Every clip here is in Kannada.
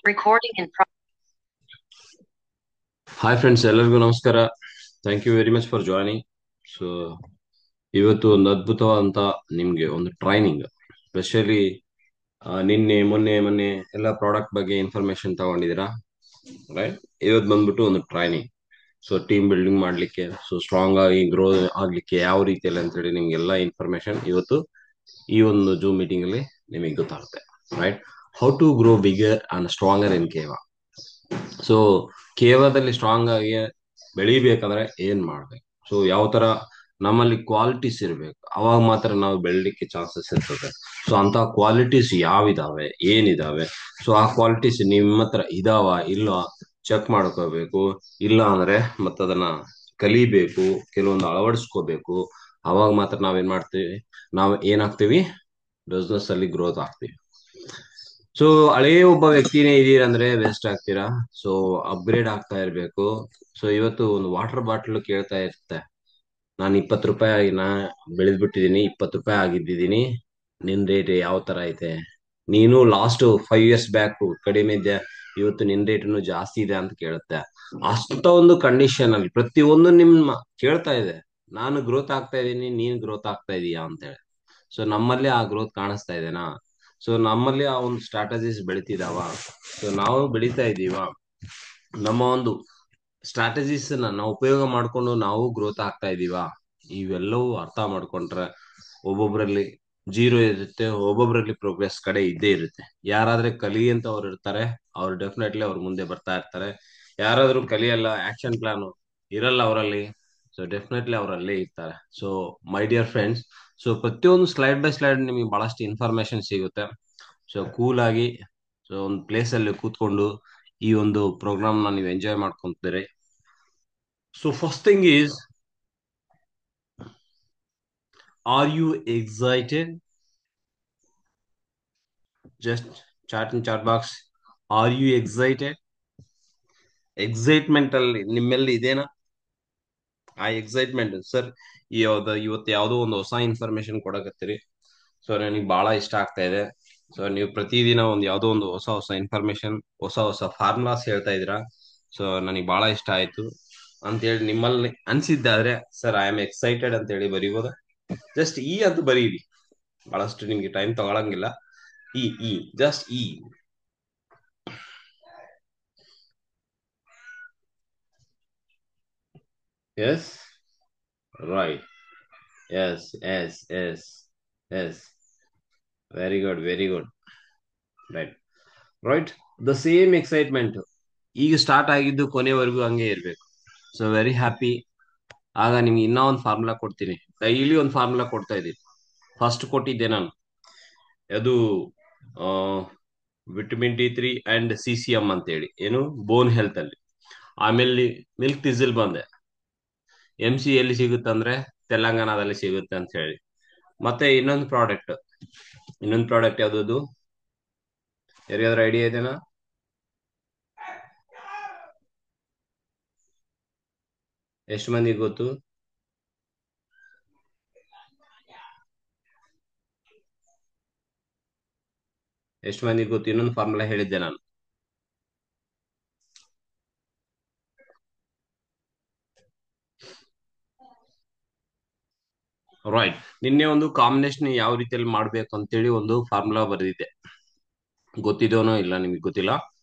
Recording in ಹಾಯ್ ಫ್ರೆಂಡ್ಸ್, ಎಲ್ಲರಿಗೂ ನಮಸ್ಕಾರ. Thank you very much for joining. So ಇವತ್ತು ಒಂದು ಅದ್ಭುತವಾದಂತ ನಿಮ್ಗೆ ಒಂದು ಟ್ರೈನಿಂಗ್, ಸ್ಪೆಷಲಿ ನಿನ್ನೆ ಮೊನ್ನೆ ಎಲ್ಲ ಪ್ರಾಡಕ್ಟ್ ಬಗ್ಗೆ ಇನ್ಫಾರ್ಮೇಶನ್ ತಗೊಂಡಿದ್ದೀರಾ, ರೈಟ್? ಇವತ್ತು ಬಂದ್ಬಿಟ್ಟು ಒಂದು ಟ್ರೈನಿಂಗ್. ಸೊ ಟೀಮ್ ಬಿಲ್ಡಿಂಗ್ ಮಾಡ್ಲಿಕ್ಕೆ, ಸೊ ಸ್ಟ್ರಾಂಗ್ ಆಗಿ ಗ್ರೋ ಆಗ್ಲಿಕ್ಕೆ ಯಾವ ರೀತಿಯಲ್ಲಿ ಅಂತ ಹೇಳಿ ನಿಮ್ಗೆಲ್ಲ ಇನ್ಫಾರ್ಮೇಶನ್ ಇವತ್ತು ಈ ಒಂದು ಜೂಮ್ ಮೀಟಿಂಗ್ ಅಲ್ಲಿ ನಿಮಗೆ ಗೊತ್ತಾಗುತ್ತೆ, right? How to grow bigger and stronger in ಕೇವಾ. ಸೊ ಕೇವಲದಲ್ಲಿ ಸ್ಟ್ರಾಂಗ್ ಆಗಿ ಬೆಳಿಬೇಕಂದ್ರೆ ಏನ್ ಮಾಡ್ಬೇಕು? ಸೊ ಯಾವ ತರ ನಮ್ಮಲ್ಲಿ ಕ್ವಾಲಿಟೀಸ್ ಇರ್ಬೇಕು, ಅವಾಗ ಮಾತ್ರ ನಾವು ಬೆಳಿಲಿಕ್ಕೆ ಚಾನ್ಸಸ್ ಇರ್ತದೆ. ಸೊ ಅಂತ ಕ್ವಾಲಿಟೀಸ್ ಯಾವಿದಾವೆ, ಏನಿದಾವೆ, ಸೊ ಆ ಕ್ವಾಲಿಟೀಸ್ ನಿಮ್ಮ ಹತ್ರ ಇದಾವ ಇಲ್ವಾ ಚೆಕ್ ಮಾಡ್ಕೋಬೇಕು. ಇಲ್ಲ ಅಂದ್ರೆ ಮತ್ತದನ್ನ ಕಲಿಬೇಕು, ಕೆಲವೊಂದು ಅಳವಡಿಸ್ಕೋಬೇಕು. ಅವಾಗ ಮಾತ್ರ ನಾವೇನ್ ಮಾಡ್ತೀವಿ, ನಾವು ಏನಾಗ್ತೀವಿ, ಬಿಸ್ನೆಸ್ ಅಲ್ಲಿ ಗ್ರೋತ್ ಆಗ್ತೀವಿ. ಸೊ ಹಳೇ ಒಬ್ಬ ವ್ಯಕ್ತಿನೇ ಇದೀರಂದ್ರೆ ವೇಸ್ಟ್ ಆಗ್ತೀರಾ. ಸೊ ಅಪ್ಗ್ರೇಡ್ ಆಗ್ತಾ ಇರ್ಬೇಕು. ಸೊ ಇವತ್ತು ಒಂದು ವಾಟರ್ ಬಾಟ್ಲ್ ಕೇಳ್ತಾ ಇರುತ್ತೆ, ನಾನು 20 ರೂಪಾಯಿ ಬೆಳೆದ್ಬಿಟ್ಟಿದೀನಿ, 20 ರೂಪಾಯಿ ಆಗಿದ್ದೀನಿ, ನಿನ್ ರೇಟ್ ಯಾವ ತರ ಐತೆ? ನೀನು ಲಾಸ್ಟ್ 5 years ಬ್ಯಾಕ್ ಕಡಿಮೆ ಇದ್ದೆ, ಇವತ್ತು ನಿನ್ ರೇಟ್ನು ಜಾಸ್ತಿ ಇದೆ ಅಂತ ಕೇಳುತ್ತೆ. ಅಷ್ಟ ಒಂದು ಕಂಡೀಷನ್ ಅಲ್ಲಿ ಪ್ರತಿಯೊಂದು ನಿಮ್ಮ ಕೇಳ್ತಾ ಇದೆ, ನಾನು ಗ್ರೋತ್ ಆಗ್ತಾ ಇದ್ದೀನಿ, ನೀನ್ ಗ್ರೋತ್ ಆಗ್ತಾ ಇದೀಯಾ ಅಂತ ಹೇಳಿ. ಸೊ ನಮ್ಮಲ್ಲಿ ಆ ಗ್ರೋತ್ ಕಾಣಿಸ್ತಾ ಇದೆನಾ? ಸೊ ನಮ್ಮಲ್ಲಿ ಆ ಒಂದು ಸ್ಟ್ರಾಟಜೀಸ್ ಬೆಳಿತಿದಾವ? ಸೊ ನಾವು ಬೆಳಿತಾ ಇದೀವ? ನಮ್ಮ ಒಂದು ಸ್ಟ್ರಾಟಜೀಸ್ ನಾವು ಉಪಯೋಗ ಮಾಡ್ಕೊಂಡು ನಾವು ಗ್ರೋತ್ ಆಗ್ತಾ ಇದೀವ? ಇವೆಲ್ಲವೂ ಅರ್ಥ ಮಾಡ್ಕೊಂಡ್ರೆ ಒಬ್ಬೊಬ್ರಲ್ಲಿ ಜೀರೋ ಇರುತ್ತೆ, ಒಬ್ಬೊಬ್ರಲ್ಲಿ ಪ್ರೋಗ್ರೆಸ್ ಕಡೆ ಇದ್ದೇ ಇರುತ್ತೆ. ಯಾರಾದ್ರೆ ಕಲಿ ಅಂತ ಅವ್ರು ಇರ್ತಾರೆ, ಅವ್ರು ಡೆಫಿನೆಟ್ಲಿ ಅವ್ರು ಮುಂದೆ ಬರ್ತಾ ಇರ್ತಾರೆ. ಯಾರಾದ್ರೂ ಕಲಿಯಲ್ಲ, ಆಕ್ಷನ್ ಪ್ಲಾನ್ ಇರಲ್ಲ ಅವರಲ್ಲಿ, ಸೊ ಡೆಫಿನೆಟ್ಲಿ ಅವರಲ್ಲೇ ಇರ್ತಾರೆ. So my dear friends, so ಪ್ರತಿಯೊಂದು ಸ್ಲೈಡ್ ಬೈ ಸ್ಲೈಡ್ ನಿಮಗೆ ಬಹಳಷ್ಟು ಇನ್ಫಾರ್ಮೇಶನ್ ಸಿಗುತ್ತೆ. ಸೊ ಕೂಲ್ ಆಗಿ, ಸೊ ಒಂದು ಪ್ಲೇಸ್ ಅಲ್ಲಿ ಕೂತ್ಕೊಂಡು ಈ ಒಂದು ಪ್ರೋಗ್ರಾಮ್ ನ ನೀವು ಎಂಜಾಯ್ ಮಾಡ್ಕೊಂತೀರಿ. So first thing is, are you excited? Just chat in chat box, are you excited? Excitement ಅಲ್ಲಿ ನಿಮ್ಮೆಲ್ಲಿ ಇದೇನಾ ಆ ಎಕ್ಸೈಟ್ಮೆಂಟ್? ಸರ್ ಇವತ್ತು ಯಾವುದೋ ಒಂದು ಹೊಸ ಇನ್ಫಾರ್ಮೇಶನ್ ಕೊಡಕತ್ತೀರಿ, ಸೊ ನನಗೆ ಬಹಳ ಇಷ್ಟ ಆಗ್ತಾ ಇದೆ. ಸೊ ನೀವು ಪ್ರತಿದಿನ ಒಂದು ಯಾವುದೋ ಒಂದು ಹೊಸ ಹೊಸ ಇನ್ಫಾರ್ಮೇಶನ್, ಹೊಸ ಹೊಸ ಫಾರ್ಮುಲಾಸ್ ಹೇಳ್ತಾ ಇದ್ದೀರಾ, ಸೊ ನನಗೆ ಬಹಳ ಇಷ್ಟ ಆಯ್ತು ಅಂತ ಹೇಳಿ ನಿಮ್ಮಲ್ಲಿ ಅನ್ಸಿದ್ದಾದ್ರೆ, ಸರ್ ಐ ಆಮ್ ಎಕ್ಸೈಟೆಡ್ ಅಂತ ಹೇಳಿ ಬರೀಬೋದ? ಜಸ್ಟ್ ಈ ಅಂತ ಬರೀರಿ, ಬಹಳಷ್ಟು ನಿಮ್ಗೆ ಟೈಮ್ ತಗೊಳಂಗಿಲ್ಲ. ಈ ಜಸ್ಟ್ ಈ. Yes, right. Yes. Very good, very good. Right, right. The same excitement ಈಗ ಸ್ಟಾರ್ಟ್ ಆಗಿದ್ದು ಕೊನೆವರೆಗೂ ಹಂಗೆ ಇರ್ಬೇಕು. So very happy. ಆಗ ನಿಮ್ಗೆ ಇನ್ನೂ ಒಂದು ಫಾರ್ಮುಲಾ ಕೊಡ್ತೀನಿ. ಡೈಲಿ ಒಂದು ಫಾರ್ಮುಲಾ ಕೊಡ್ತಾ ಇದ್ದೀನಿ. ಫಸ್ಟ್ ಕೊಟ್ಟಿದ್ದೆ ನಾನು, ಅದು ವಿಟಮಿನ್ D3 ಅಂಡ್ CCM ಅಂತ ಹೇಳಿ, ಏನು ಬೋನ್ ಹೆಲ್ತ್ ಅಲ್ಲಿ. ಆಮೇಲೆ ಮಿಲ್ಕ್ ಟಿಸಿಲ್ ಬಂದೆ, MC ಎಲ್ಲಿ ಸಿಗುತ್ತೆ ಅಂದ್ರೆ ತೆಲಂಗಾಣದಲ್ಲಿ ಸಿಗುತ್ತೆ ಅಂತ ಹೇಳಿ. ಮತ್ತೆ ಇನ್ನೊಂದು ಪ್ರಾಡಕ್ಟ್ ಯಾವ್ದು, ಯಾರಿಗಾದ್ರೂ ಐಡಿಯಾ ಇದೆನಾ? ಎಷ್ಟು ಮಂದಿಗೆ ಗೊತ್ತು? ಎಷ್ಟು ಮಂದಿಗೆ ಗೊತ್ತು? ಇನ್ನೊಂದು ಫಾರ್ಮುಲಾ ಹೇಳಿದ್ದೆ ನಾನು. ರೈಟ್. ನಿನ್ನೆ ಒಂದು ಕಾಂಬಿನೇಷನ್ ಯಾವ ರೀತಿಯಲ್ಲಿ ಮಾಡ್ಬೇಕು ಅಂತೇಳಿ ಒಂದು ಫಾರ್ಮುಲಾ ಬರೆದಿದ್ದೆ, ಗೊತ್ತಿದೋನೋ ಇಲ್ಲ ನಿಮಗೆ ಗೊತ್ತಿಲ್ಲ.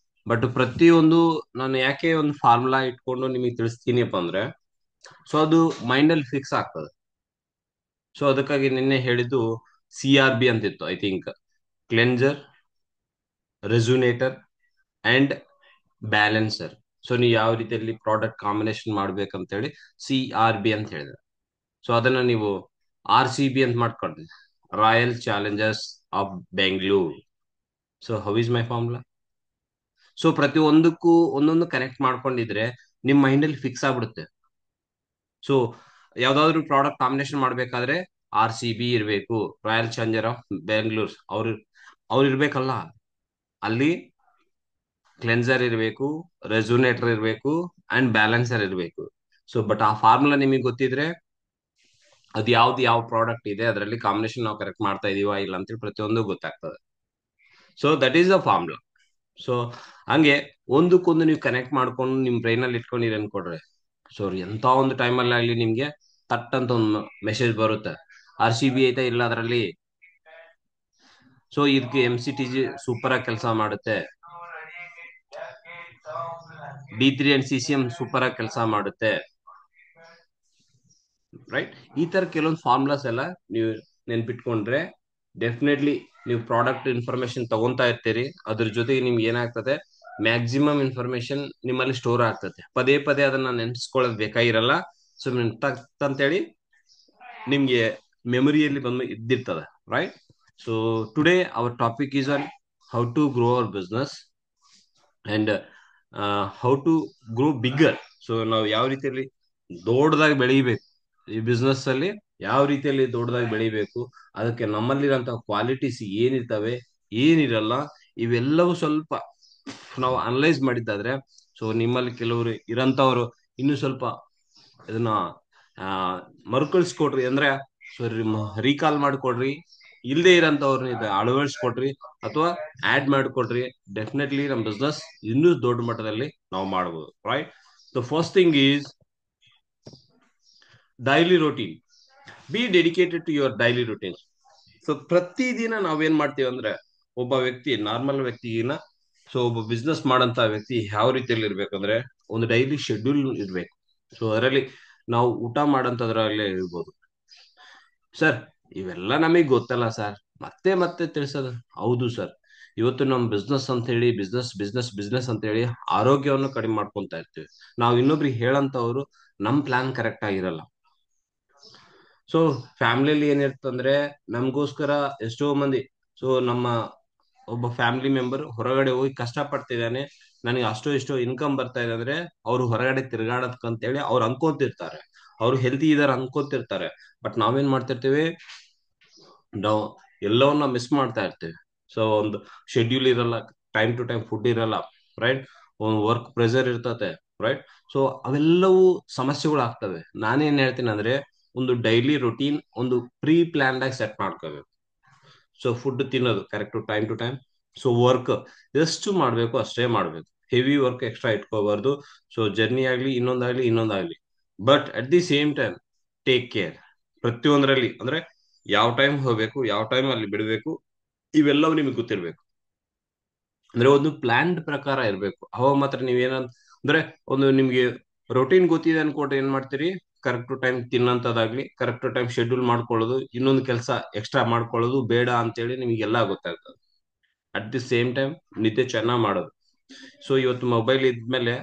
ಬಟ್ ಪ್ರತಿಯೊಂದು ನಾನು ಯಾಕೆ ಒಂದು ಫಾರ್ಮುಲಾ ಇಟ್ಕೊಂಡು ನಿಮಗೆ ತಿಳಿಸ್ತೀನಿಪ್ಪ ಅಂದ್ರೆ, ಸೊ ಅದು ಮೈಂಡ್ ಅಲ್ಲಿ ಫಿಕ್ಸ್ ಆಗ್ತದೆ. ಸೊ ಅದಕ್ಕಾಗಿ ನಿನ್ನೆ ಹೇಳಿದ್ದು CRB ಅಂತಿತ್ತು, I think cleanser, resonator and balancer. So ನೀವು ಯಾವ ರೀತಿಯಲ್ಲಿ ಪ್ರಾಡಕ್ಟ್ ಕಾಂಬಿನೇಷನ್ ಮಾಡ್ಬೇಕಂತ ಹೇಳಿ CRB ಅಂತ ಹೇಳಿದ್ರೆ, ಸೊ ಅದನ್ನ ನೀವು RCB ಅಂತ ಮಾಡ್ಕೊಂಡ್ರಿ, royal Challengers of Bengaluru. So how is my formula? So ಪ್ರತಿಯೊಂದಕ್ಕೂ ಒಂದೊಂದು ಕನೆಕ್ಟ್ ಮಾಡ್ಕೊಂಡಿದ್ರೆ ನಿಮ್ ಮೈಂಡ್ ಅಲ್ಲಿ ಫಿಕ್ಸ್ ಆಗ್ಬಿಡುತ್ತೆ. ಸೊ ಯಾವ್ದಾದ್ರು ಪ್ರಾಡಕ್ಟ್ ಕಾಂಬಿನೇಷನ್ ಮಾಡ್ಬೇಕಾದ್ರೆ RCB ಇರಬೇಕು, ರಾಯಲ್ ಚಾಲೆಂಜರ್ ಆಫ್ ಬೆಂಗಳೂರು ಅವ್ರು ಇರ್ಬೇಕಲ್ಲ, ಅಲ್ಲಿ ಕ್ಲೆನ್ಸರ್ ಇರಬೇಕು, ರೆಸುನೇಟರ್ ಇರಬೇಕು ಅಂಡ್ ಬ್ಯಾಲೆನ್ಸರ್ ಇರಬೇಕು. ಸೊ ಬಟ್ ಆ ಫಾರ್ಮುಲಾ ನಿಮಗೆ ಗೊತ್ತಿದ್ರೆ, ಅದು ಯಾವ ಪ್ರಾಡಕ್ಟ್ ಇದೆ ಅದರಲ್ಲಿ ಕಾಂಬಿನೇಷನ್ ನಾವು ಕರೆಕ್ಟ್ ಮಾಡ್ತಾ ಇದೀವಾ ಇಲ್ಲ ಅಂತೇಳಿ ಪ್ರತಿಯೊಂದು ಗೊತ್ತಾಗ್ತದೆ. So that is the formula. So ಹಂಗೆ ಒಂದಕ್ಕೊಂದು ನೀವು ಕನೆಕ್ಟ್ ಮಾಡ್ಕೊಂಡು ನಿಮ್ ಬ್ರೈನ್ ಅಲ್ಲಿ ಇಟ್ಕೊಂಡಿರಿ ಅನ್ಕೊಡ್ರಿ. ಸೊ ಎಂತ ಒಂದು ಟೈಮಲ್ಲಿ ಆಗ್ಲಿ ನಿಮ್ಗೆ ತಟ್ ಅಂತ ಒಂದು ಮೆಸೇಜ್ ಬರುತ್ತೆ, RCB ಐತಾ ಇಲ್ಲ ಅದರಲ್ಲಿ. ಸೊ ಇದಕ್ಕೆ MCTG ಸೂಪರ್ ಆಗಿ ಕೆಲಸ ಮಾಡುತ್ತೆ, D3 ಅಂಡ್ CCM ಸೂಪರ್ ಆಗಿ ಕೆಲಸ ಮಾಡುತ್ತೆ, ರೈಟ್? ಈ ತರ ಕೆಲವೊಂದು ಫಾರ್ಮುಲಾಸ್ ಎಲ್ಲ ನೀವು ನೆನ್ಪಿಟ್ಕೊಂಡ್ರೆ ಡೆಫಿನೆಟ್ಲಿ ನೀವು ಪ್ರಾಡಕ್ಟ್ ಇನ್ಫಾರ್ಮೇಶನ್ ತಗೊಂತಾ ಇರ್ತೀರಿ. ಅದ್ರ ಜೊತೆಗೆ ನಿಮ್ಗೆ ಏನಾಗ್ತದೆ, ಮ್ಯಾಕ್ಸಿಮಮ್ ಇನ್ಫಾರ್ಮೇಶನ್ ನಿಮ್ಮಲ್ಲಿ ಸ್ಟೋರ್ ಆಗ್ತದೆ. ಪದೇ ಪದೇ ಅದನ್ನ ನೆನ್ಸ್ಕೊಳ್ಳೋದು ಬೇಕಾಗಿರಲ್ಲ. ಸೊ ಅಂತೇಳಿ ನಿಮ್ಗೆ ಮೆಮೊರಿಯಲ್ಲಿ ಬಂದು ಇದ್ದಿರ್ತದೆ, right? So today our topic is on how to grow our business and how to grow bigger. So ನಾವು ಯಾವ ರೀತಿಯಲ್ಲಿ ದೊಡ್ಡದಾಗಿ ಬೆಳಿಬೇಕು, ಈ ಬಿಸ್ನೆಸ್ ಅಲ್ಲಿ ಯಾವ ರೀತಿಯಲ್ಲಿ ದೊಡ್ಡದಾಗಿ ಬೆಳಿಬೇಕು, ಅದಕ್ಕೆ ನಮ್ಮಲ್ಲಿರೋಂಥ ಕ್ವಾಲಿಟೀಸ್ ಏನಿರ್ತವೆ, ಏನಿರಲ್ಲ, ಇವೆಲ್ಲವೂ ಸ್ವಲ್ಪ ನಾವು ಅನಲೈಸ್ ಮಾಡಿದ್ದಾದ್ರೆ, ಸೊ ನಿಮ್ಮಲ್ಲಿ ಕೆಲವರು ಇರಂತವ್ರು ಇನ್ನು ಸ್ವಲ್ಪ ಇದನ್ನ ಆ ಮರುಕಳಿಸ್ಕೊಡ್ರಿ, ಅಂದ್ರೆ ರೀಕಾಲ್ ಮಾಡ್ಕೊಡ್ರಿ. ಇಲ್ಲದೆ ಇರೋಂಥವ್ರನ್ನ ಇದು ಅಳವಡಿಸ್ಕೊಡ್ರಿ ಅಥವಾ ಆಡ್ ಮಾಡ್ಕೊಡ್ರಿ. ಡೆಫಿನೆಟ್ಲಿ ನಮ್ಮ ಬಿಸ್ನೆಸ್ ಇನ್ನೂ ದೊಡ್ಡ ಮಟ್ಟದಲ್ಲಿ ನಾವು ಮಾಡ್ಬೋದು, right? The first thing is daily routine. Be dedicated to your daily routine. So ಪ್ರತಿದಿನ ನಾವೇನ್ ಮಾಡ್ತೀವಿ ಅಂದ್ರೆ, ಒಬ್ಬ ವ್ಯಕ್ತಿ ನಾರ್ಮಲ್ ವ್ಯಕ್ತಿಗಿನ ಸೊ ಒಬ್ಬ ಬಿಸ್ನೆಸ್ ಮಾಡಂತ ವ್ಯಕ್ತಿ ಯಾವ ರೀತಿಯಲ್ಲಿ ಇರ್ಬೇಕಂದ್ರೆ, ಒಂದು ಡೈಲಿ ಶೆಡ್ಯೂಲ್ ಇರ್ಬೇಕು. ಸೊ ಅದರಲ್ಲಿ ನಾವು ಊಟ ಮಾಡಂತದ್ರಲ್ಲೇ ಇರ್ಬೋದು. ಸರ್ ಇವೆಲ್ಲ ನಮಗೆ ಗೊತ್ತಲ್ಲ ಸರ್, ಮತ್ತೆ ಮತ್ತೆ ತಿಳಿಸೋದು. ಹೌದು ಸರ್, ಇವತ್ತು ನಮ್ ಬಿಸ್ನೆಸ್ ಅಂತ ಹೇಳಿ ಬಿಸ್ನೆಸ್ ಬಿಸ್ನೆಸ್ ಬಿಸ್ನೆಸ್ ಅಂತ ಹೇಳಿ ಆರೋಗ್ಯವನ್ನು ಕಡಿಮೆ ಮಾಡ್ಕೊಂತ ಇರ್ತೀವಿ. ನಾವು ಇನ್ನೊಬ್ರಿಗೆ ಹೇಳಂತವ್ರು ನಮ್ ಪ್ಲಾನ್ ಕರೆಕ್ಟ್ ಆಗಿರಲ್ಲ. ಸೊ ಫ್ಯಾಮಿಲಿಯಲ್ಲಿ ಏನಿರ್ತಂದ್ರೆ, ನಮಗೋಸ್ಕರ ಎಷ್ಟೋ ಮಂದಿ, ಸೊ ನಮ್ಮ ಒಬ್ಬ ಫ್ಯಾಮಿಲಿ ಮೆಂಬರ್ ಹೊರಗಡೆ ಹೋಗಿ ಕಷ್ಟ ಪಡ್ತಿದ್ದಾನೆ, ನನಗೆ ಅಷ್ಟೋ ಇಷ್ಟೋ ಇನ್ಕಮ್ ಬರ್ತಾ ಇದೆ ಅಂದ್ರೆ ಅವ್ರು ಹೊರಗಡೆ ತಿರ್ಗಾಡಕ್ಕಂತೇಳಿ ಅವ್ರು ಅನ್ಕೊಂತಿರ್ತಾರೆ, ಅವ್ರು ಹೆಲ್ತಿ ಇದಾರೆ ಅನ್ಕೊಂತಿರ್ತಾರೆ. ಬಟ್ ನಾವೇನ್ ಮಾಡ್ತಿರ್ತೀವಿ, ನಾವು ಎಲ್ಲವನ್ನ ಮಿಸ್ ಮಾಡ್ತಾ ಇರ್ತೀವಿ. ಸೊ ಒಂದು ಶೆಡ್ಯೂಲ್ ಇರಲ್ಲ, ಟೈಮ್ ಟು ಟೈಮ್ ಫುಡ್ ಇರಲ್ಲ, ರೈಟ್? ಒಂದು ವರ್ಕ್ ಪ್ರೆಷರ್ ಇರ್ತತೆ, ರೈಟ್? ಸೊ ಅವೆಲ್ಲವೂ ಸಮಸ್ಯೆಗಳು ಆಗ್ತವೆ. ನಾನೇನ್ ಹೇಳ್ತೀನಿ ಅಂದ್ರೆ, ಒಂದು ಡೈಲಿ ರೊಟೀನ್ ಒಂದು ಪ್ರೀ ಪ್ಲಾನ್ಡ್ ಆಗಿ ಸೆಟ್ ಮಾಡ್ಕೋಬೇಕು. ಸೊ ಫುಡ್ ತಿನ್ನೋದು correct time to time. So work ಎಷ್ಟು ಮಾಡ್ಬೇಕು ಅಷ್ಟೇ ಮಾಡ್ಬೇಕು, ಹೆವಿ ವರ್ಕ್ ಎಕ್ಸ್ಟ್ರಾ ಇಟ್ಕೋಬಾರ್ದು. ಸೊ ಜರ್ನಿ ಆಗ್ಲಿ ಇನ್ನೊಂದಾಗ್ಲಿ, but at the same time take care ಪ್ರತಿಯೊಂದರಲ್ಲಿ. ಅಂದ್ರೆ ಯಾವ ಟೈಮ್ ಹೋಗ್ಬೇಕು, ಯಾವ ಟೈಮ್ ಅಲ್ಲಿ ಬಿಡಬೇಕು, ಇವೆಲ್ಲವೂ ನಿಮಗೆ ಗೊತ್ತಿರ್ಬೇಕು. ಅಂದ್ರೆ ಒಂದು ಪ್ಲಾನ್ಡ್ ಪ್ರಕಾರ ಇರ್ಬೇಕು. ಅವಾಗ ಮಾತ್ರ ನೀವೇನಂತ ಅಂದ್ರೆ, ಒಂದು ನಿಮ್ಗೆ ರೊಟೀನ್ ಗೊತ್ತಿದೆ ಅನ್ಕೊಟ್ರೆ ಏನ್ ಮಾಡ್ತೀರಿ, ಕರೆಕ್ಟ್ ಟೈಮ್ ತಿನ್ನಂತದಾಗ್ಲಿ, ಕರೆಕ್ಟ್ ಟೈಮ್ ಶೆಡ್ಯೂಲ್ ಮಾಡ್ಕೊಳ್ಳೋದು, ಇನ್ನೊಂದು ಕೆಲಸ ಎಕ್ಸ್ಟ್ರಾ ಮಾಡ್ಕೊಳ್ಳೋದು ಬೇಡ ಅಂತೇಳಿ ನಿಮ್ಗೆಲ್ಲ ಗೊತ್ತಾಗ್ತದೆ. ಅಟ್ ದಿ ಸೇಮ್ ಟೈಮ್ ನಿದ್ದೆ ಚೆನ್ನಾಗಿ ಮಾಡೋದು. ಸೊ ಇವತ್ತು ಮೊಬೈಲ್ ಇದ್ಮೇಲೆ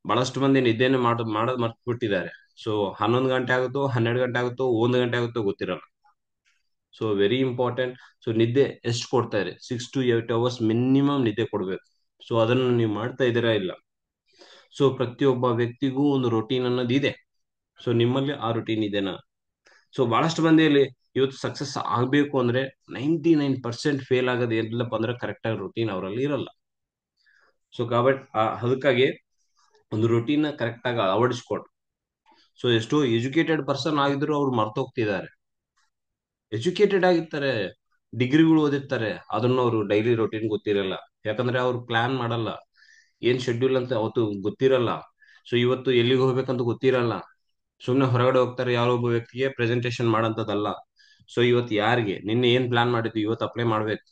ಬಹಳಷ್ಟು ಮಂದಿ ನಿದ್ದೆನೆ ಮಾಡೋದು ಮರ್ತು ಬಿಟ್ಟಿದ್ದಾರೆ. ಸೊ 11 ಗಂಟೆ ಆಗುತ್ತೋ, 12 ಗಂಟೆ ಆಗುತ್ತೋ, 1 ಗಂಟೆ ಆಗುತ್ತೋ ಗೊತ್ತಿರಲ್ಲ. So very important. ಸೊ ನಿದ್ದೆ ಎಷ್ಟು ಕೊಡ್ತಾ ಇದೆ, 6 to 8 hours ಮಿನಿಮಮ್ ನಿದ್ದೆ ಕೊಡ್ಬೇಕು. ಸೊ ಅದನ್ನು ನೀವು ಮಾಡ್ತಾ ಇದ್ದೀರಾ ಇಲ್ಲ? ಸೊ ಪ್ರತಿಯೊಬ್ಬ ವ್ಯಕ್ತಿಗೂ ಒಂದು ರೊಟೀನ್ ಅನ್ನೋದು ಇದೆ. ಸೊ ನಿಮ್ಮಲ್ಲಿ ಆ ರೊಟೀನ್ ಇದೆನಾ? ಸೊ ಬಹಳಷ್ಟು ಮಂದಿಯಲ್ಲಿ ಇವತ್ತು ಸಕ್ಸಸ್ ಆಗ್ಬೇಕು ಅಂದ್ರೆ 99% ಫೇಲ್ ಆಗೋದು ಎಲ್ಲಪ್ಪ ಅಂದ್ರೆ ಕರೆಕ್ಟ್ ಆಗಿ ರೊಟೀನ್ ಅವರಲ್ಲಿ ಇರಲ್ಲ. ಸೊ కాబట్టి ಅದಕ್ಕಾಗಿ ಒಂದು ರೊಟೀನ್ ಕರೆಕ್ಟ್ ಆಗಿ ಅಳವಡಿಸ್ಕೊಟ್ಟು, ಸೊ ಎಷ್ಟೋ ಎಜುಕೇಟೆಡ್ ಪರ್ಸನ್ ಆಗಿದ್ರು ಅವ್ರು ಮರ್ತೋಗ್ತಿದ್ದಾರೆ. ಎಜುಕೇಟೆಡ್ ಆಗಿರ್ತಾರೆ, ಡಿಗ್ರಿಗಳು ಓದಿರ್ತಾರೆ, ಅದನ್ನ ಅವರು ಡೈಲಿ ರೊಟೀನ್ ಗೊತ್ತಿರಲ್ಲ. ಯಾಕಂದ್ರೆ ಅವ್ರು ಪ್ಲಾನ್ ಮಾಡಲ್ಲ, ಏನ್ ಶೆಡ್ಯೂಲ್ ಅಂತ ಅವತ್ತು ಗೊತ್ತಿರಲ್ಲ. ಸೊ ಇವತ್ತು ಎಲ್ಲಿಗೆ ಹೋಗ್ಬೇಕಂತ ಗೊತ್ತಿರಲ್ಲ, ಸುಮ್ನೆ ಹೊರಗಡೆ ಹೋಗ್ತಾರೆ. ಯಾರೊಬ್ಬ ವ್ಯಕ್ತಿಗೆ ಪ್ರೆಸೆಂಟೇಶನ್ ಮಾಡಂತದಲ್ಲ. ಸೊ ಇವತ್ತು ಯಾರಿಗೆ ನಿನ್ನೆ ಏನ್ ಪ್ಲಾನ್ ಮಾಡಿದ್ವಿ ಇವತ್ತು ಅಪ್ಲೈ ಮಾಡ್ಬೇಕು.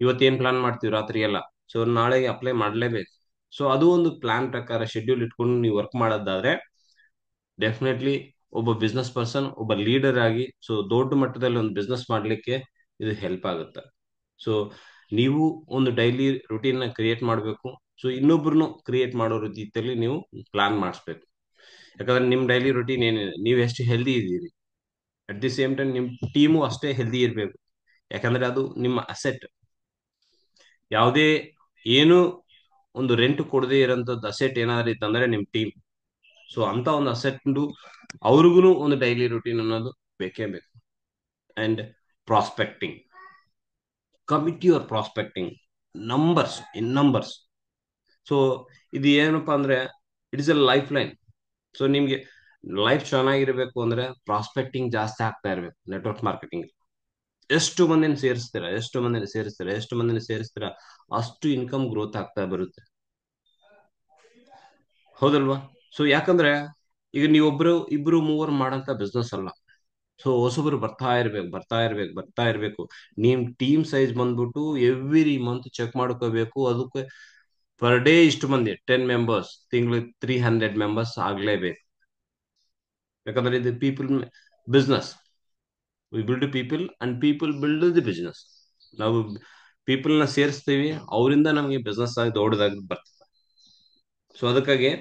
ಇವತ್ತು ಏನ್ ಪ್ಲಾನ್ ಮಾಡ್ತೀವಿ ರಾತ್ರಿ ಎಲ್ಲ, ಸೊ ನಾಳೆಗೆ ಅಪ್ಲೈ ಮಾಡ್ಲೇಬೇಕು. ಸೊ ಅದು ಒಂದು ಪ್ಲಾನ್ ಪ್ರಕಾರ ಶೆಡ್ಯೂಲ್ ಇಟ್ಕೊಂಡು ನೀವು ವರ್ಕ್ ಮಾಡೋದಾದ್ರೆ ಡೆಫಿನೆಟ್ಲಿ ಒಬ್ಬ ಬಿಸ್ನೆಸ್ ಪರ್ಸನ್, ಒಬ್ಬ ಲೀಡರ್ ಆಗಿ ಸೊ ದೊಡ್ಡ ಮಟ್ಟದಲ್ಲಿ ಒಂದು ಬಿಸ್ನೆಸ್ ಮಾಡ್ಲಿಕ್ಕೆ ಇದು ಹೆಲ್ಪ್ ಆಗುತ್ತೆ. ಸೊ ನೀವು ಒಂದು ಡೈಲಿ ರುಟೀನ್ ನ ಕ್ರಿಯೇಟ್ ಮಾಡಬೇಕು. ಸೊ ಇನ್ನೊಬ್ರು ಕ್ರಿಯೇಟ್ ಮಾಡೋ ರೀತಿಯಲ್ಲಿ ನೀವು ಪ್ಲಾನ್ ಮಾಡಿಸ್ಬೇಕು. ಯಾಕಂದ್ರೆ ನಿಮ್ ಡೈಲಿ ರುಟೀನ್ ಏನಿದೆ, ನೀವು ಎಷ್ಟು ಹೆಲ್ದಿ ಇದ್ದೀರಿ, ಅಟ್ ದಿ ಸೇಮ್ ಟೈಮ್ ನಿಮ್ ಟೀಮು ಅಷ್ಟೇ ಹೆಲ್ದಿ ಇರಬೇಕು. ಯಾಕಂದ್ರೆ ಅದು ನಿಮ್ಮ ಅಸೆಟ್. ಯಾವುದೇ ಏನು ಒಂದು ರೆಂಟ್ ಕೊಡದೇ ಇರೋಂಥದ್ದು ಅಸೆಟ್ ಏನಾದ್ರು ಇತ್ತಂದ್ರೆ ನಿಮ್ ಟೀಮ್. ಸೊ ಅಂತ ಒಂದು ಅಸೆಟ್ ಅವ್ರಿಗೂ ಒಂದು ಡೈಲಿ ರುಟೀನ್ ಅನ್ನೋದು ಬೇಕೇ ಬೇಕು. And prospecting, commit your prospecting numbers. So ಇದು ಏನಪ್ಪಾ ಅಂದ್ರೆ, it is a life line. So ನಿಮ್ಗೆ ಲೈಫ್ ಚೆನ್ನಾಗಿರ್ಬೇಕು ಅಂದ್ರೆ ಪ್ರಾಸ್ಪೆಕ್ಟಿಂಗ್ ಜಾಸ್ತಿ ಆಗ್ತಾ ಇರ್ಬೇಕು, ನೆಟ್ವರ್ಕ್ ಮಾರ್ಕೆಟಿಂಗ್. ಎಷ್ಟು ಮಂದಿನ ಸೇರಿಸ್ತೀರಾ ಅಷ್ಟು ಇನ್ಕಮ್ ಗ್ರೋತ್ ಆಗ್ತಾ ಬರುತ್ತೆ. ಹೌದಲ್ವಾ? ಸೊ ಯಾಕಂದ್ರೆ ಈಗ ನೀವೊಬ್ರು ಇಬ್ರು ಮೂವರು ಮಾಡಂತ ಬಿಸ್ನೆಸ್ ಅಲ್ಲ. ಸೊ ಹೊಸಬ್ರು ಬರ್ತಾ ಇರ್ಬೇಕು. ನಿಮ್ ಟೀಮ್ ಸೈಜ್ ಬಂದ್ಬಿಟ್ಟು ಎವ್ರಿ ಮಂತ್ ಚೆಕ್ ಮಾಡ್ಕೋಬೇಕು. ಅದಕ್ಕೆ ಪರ್ ಡೇ ಇಷ್ಟು ಮಂದಿ 10 ಮೆಂಬರ್ಸ್, ತಿಂಗಳು 300 ಮೆಂಬರ್ಸ್ ಆಗ್ಲೇಬೇಕು. ಯಾಕಂದ್ರೆ ಇದು people business. We build people and people build the business. ನಾವು ಪೀಪಲ್ ನ ಸೇರಿಸ್ತೀವಿ, ಅವರಿಂದ ನಮಗೆ ಬಿಸ್ನೆಸ್ ಆಗಿ ದೊಡ್ಡದಾಗಿ ಬರ್ತದೆ. ಸೊ ಅದಕ್ಕಾಗಿ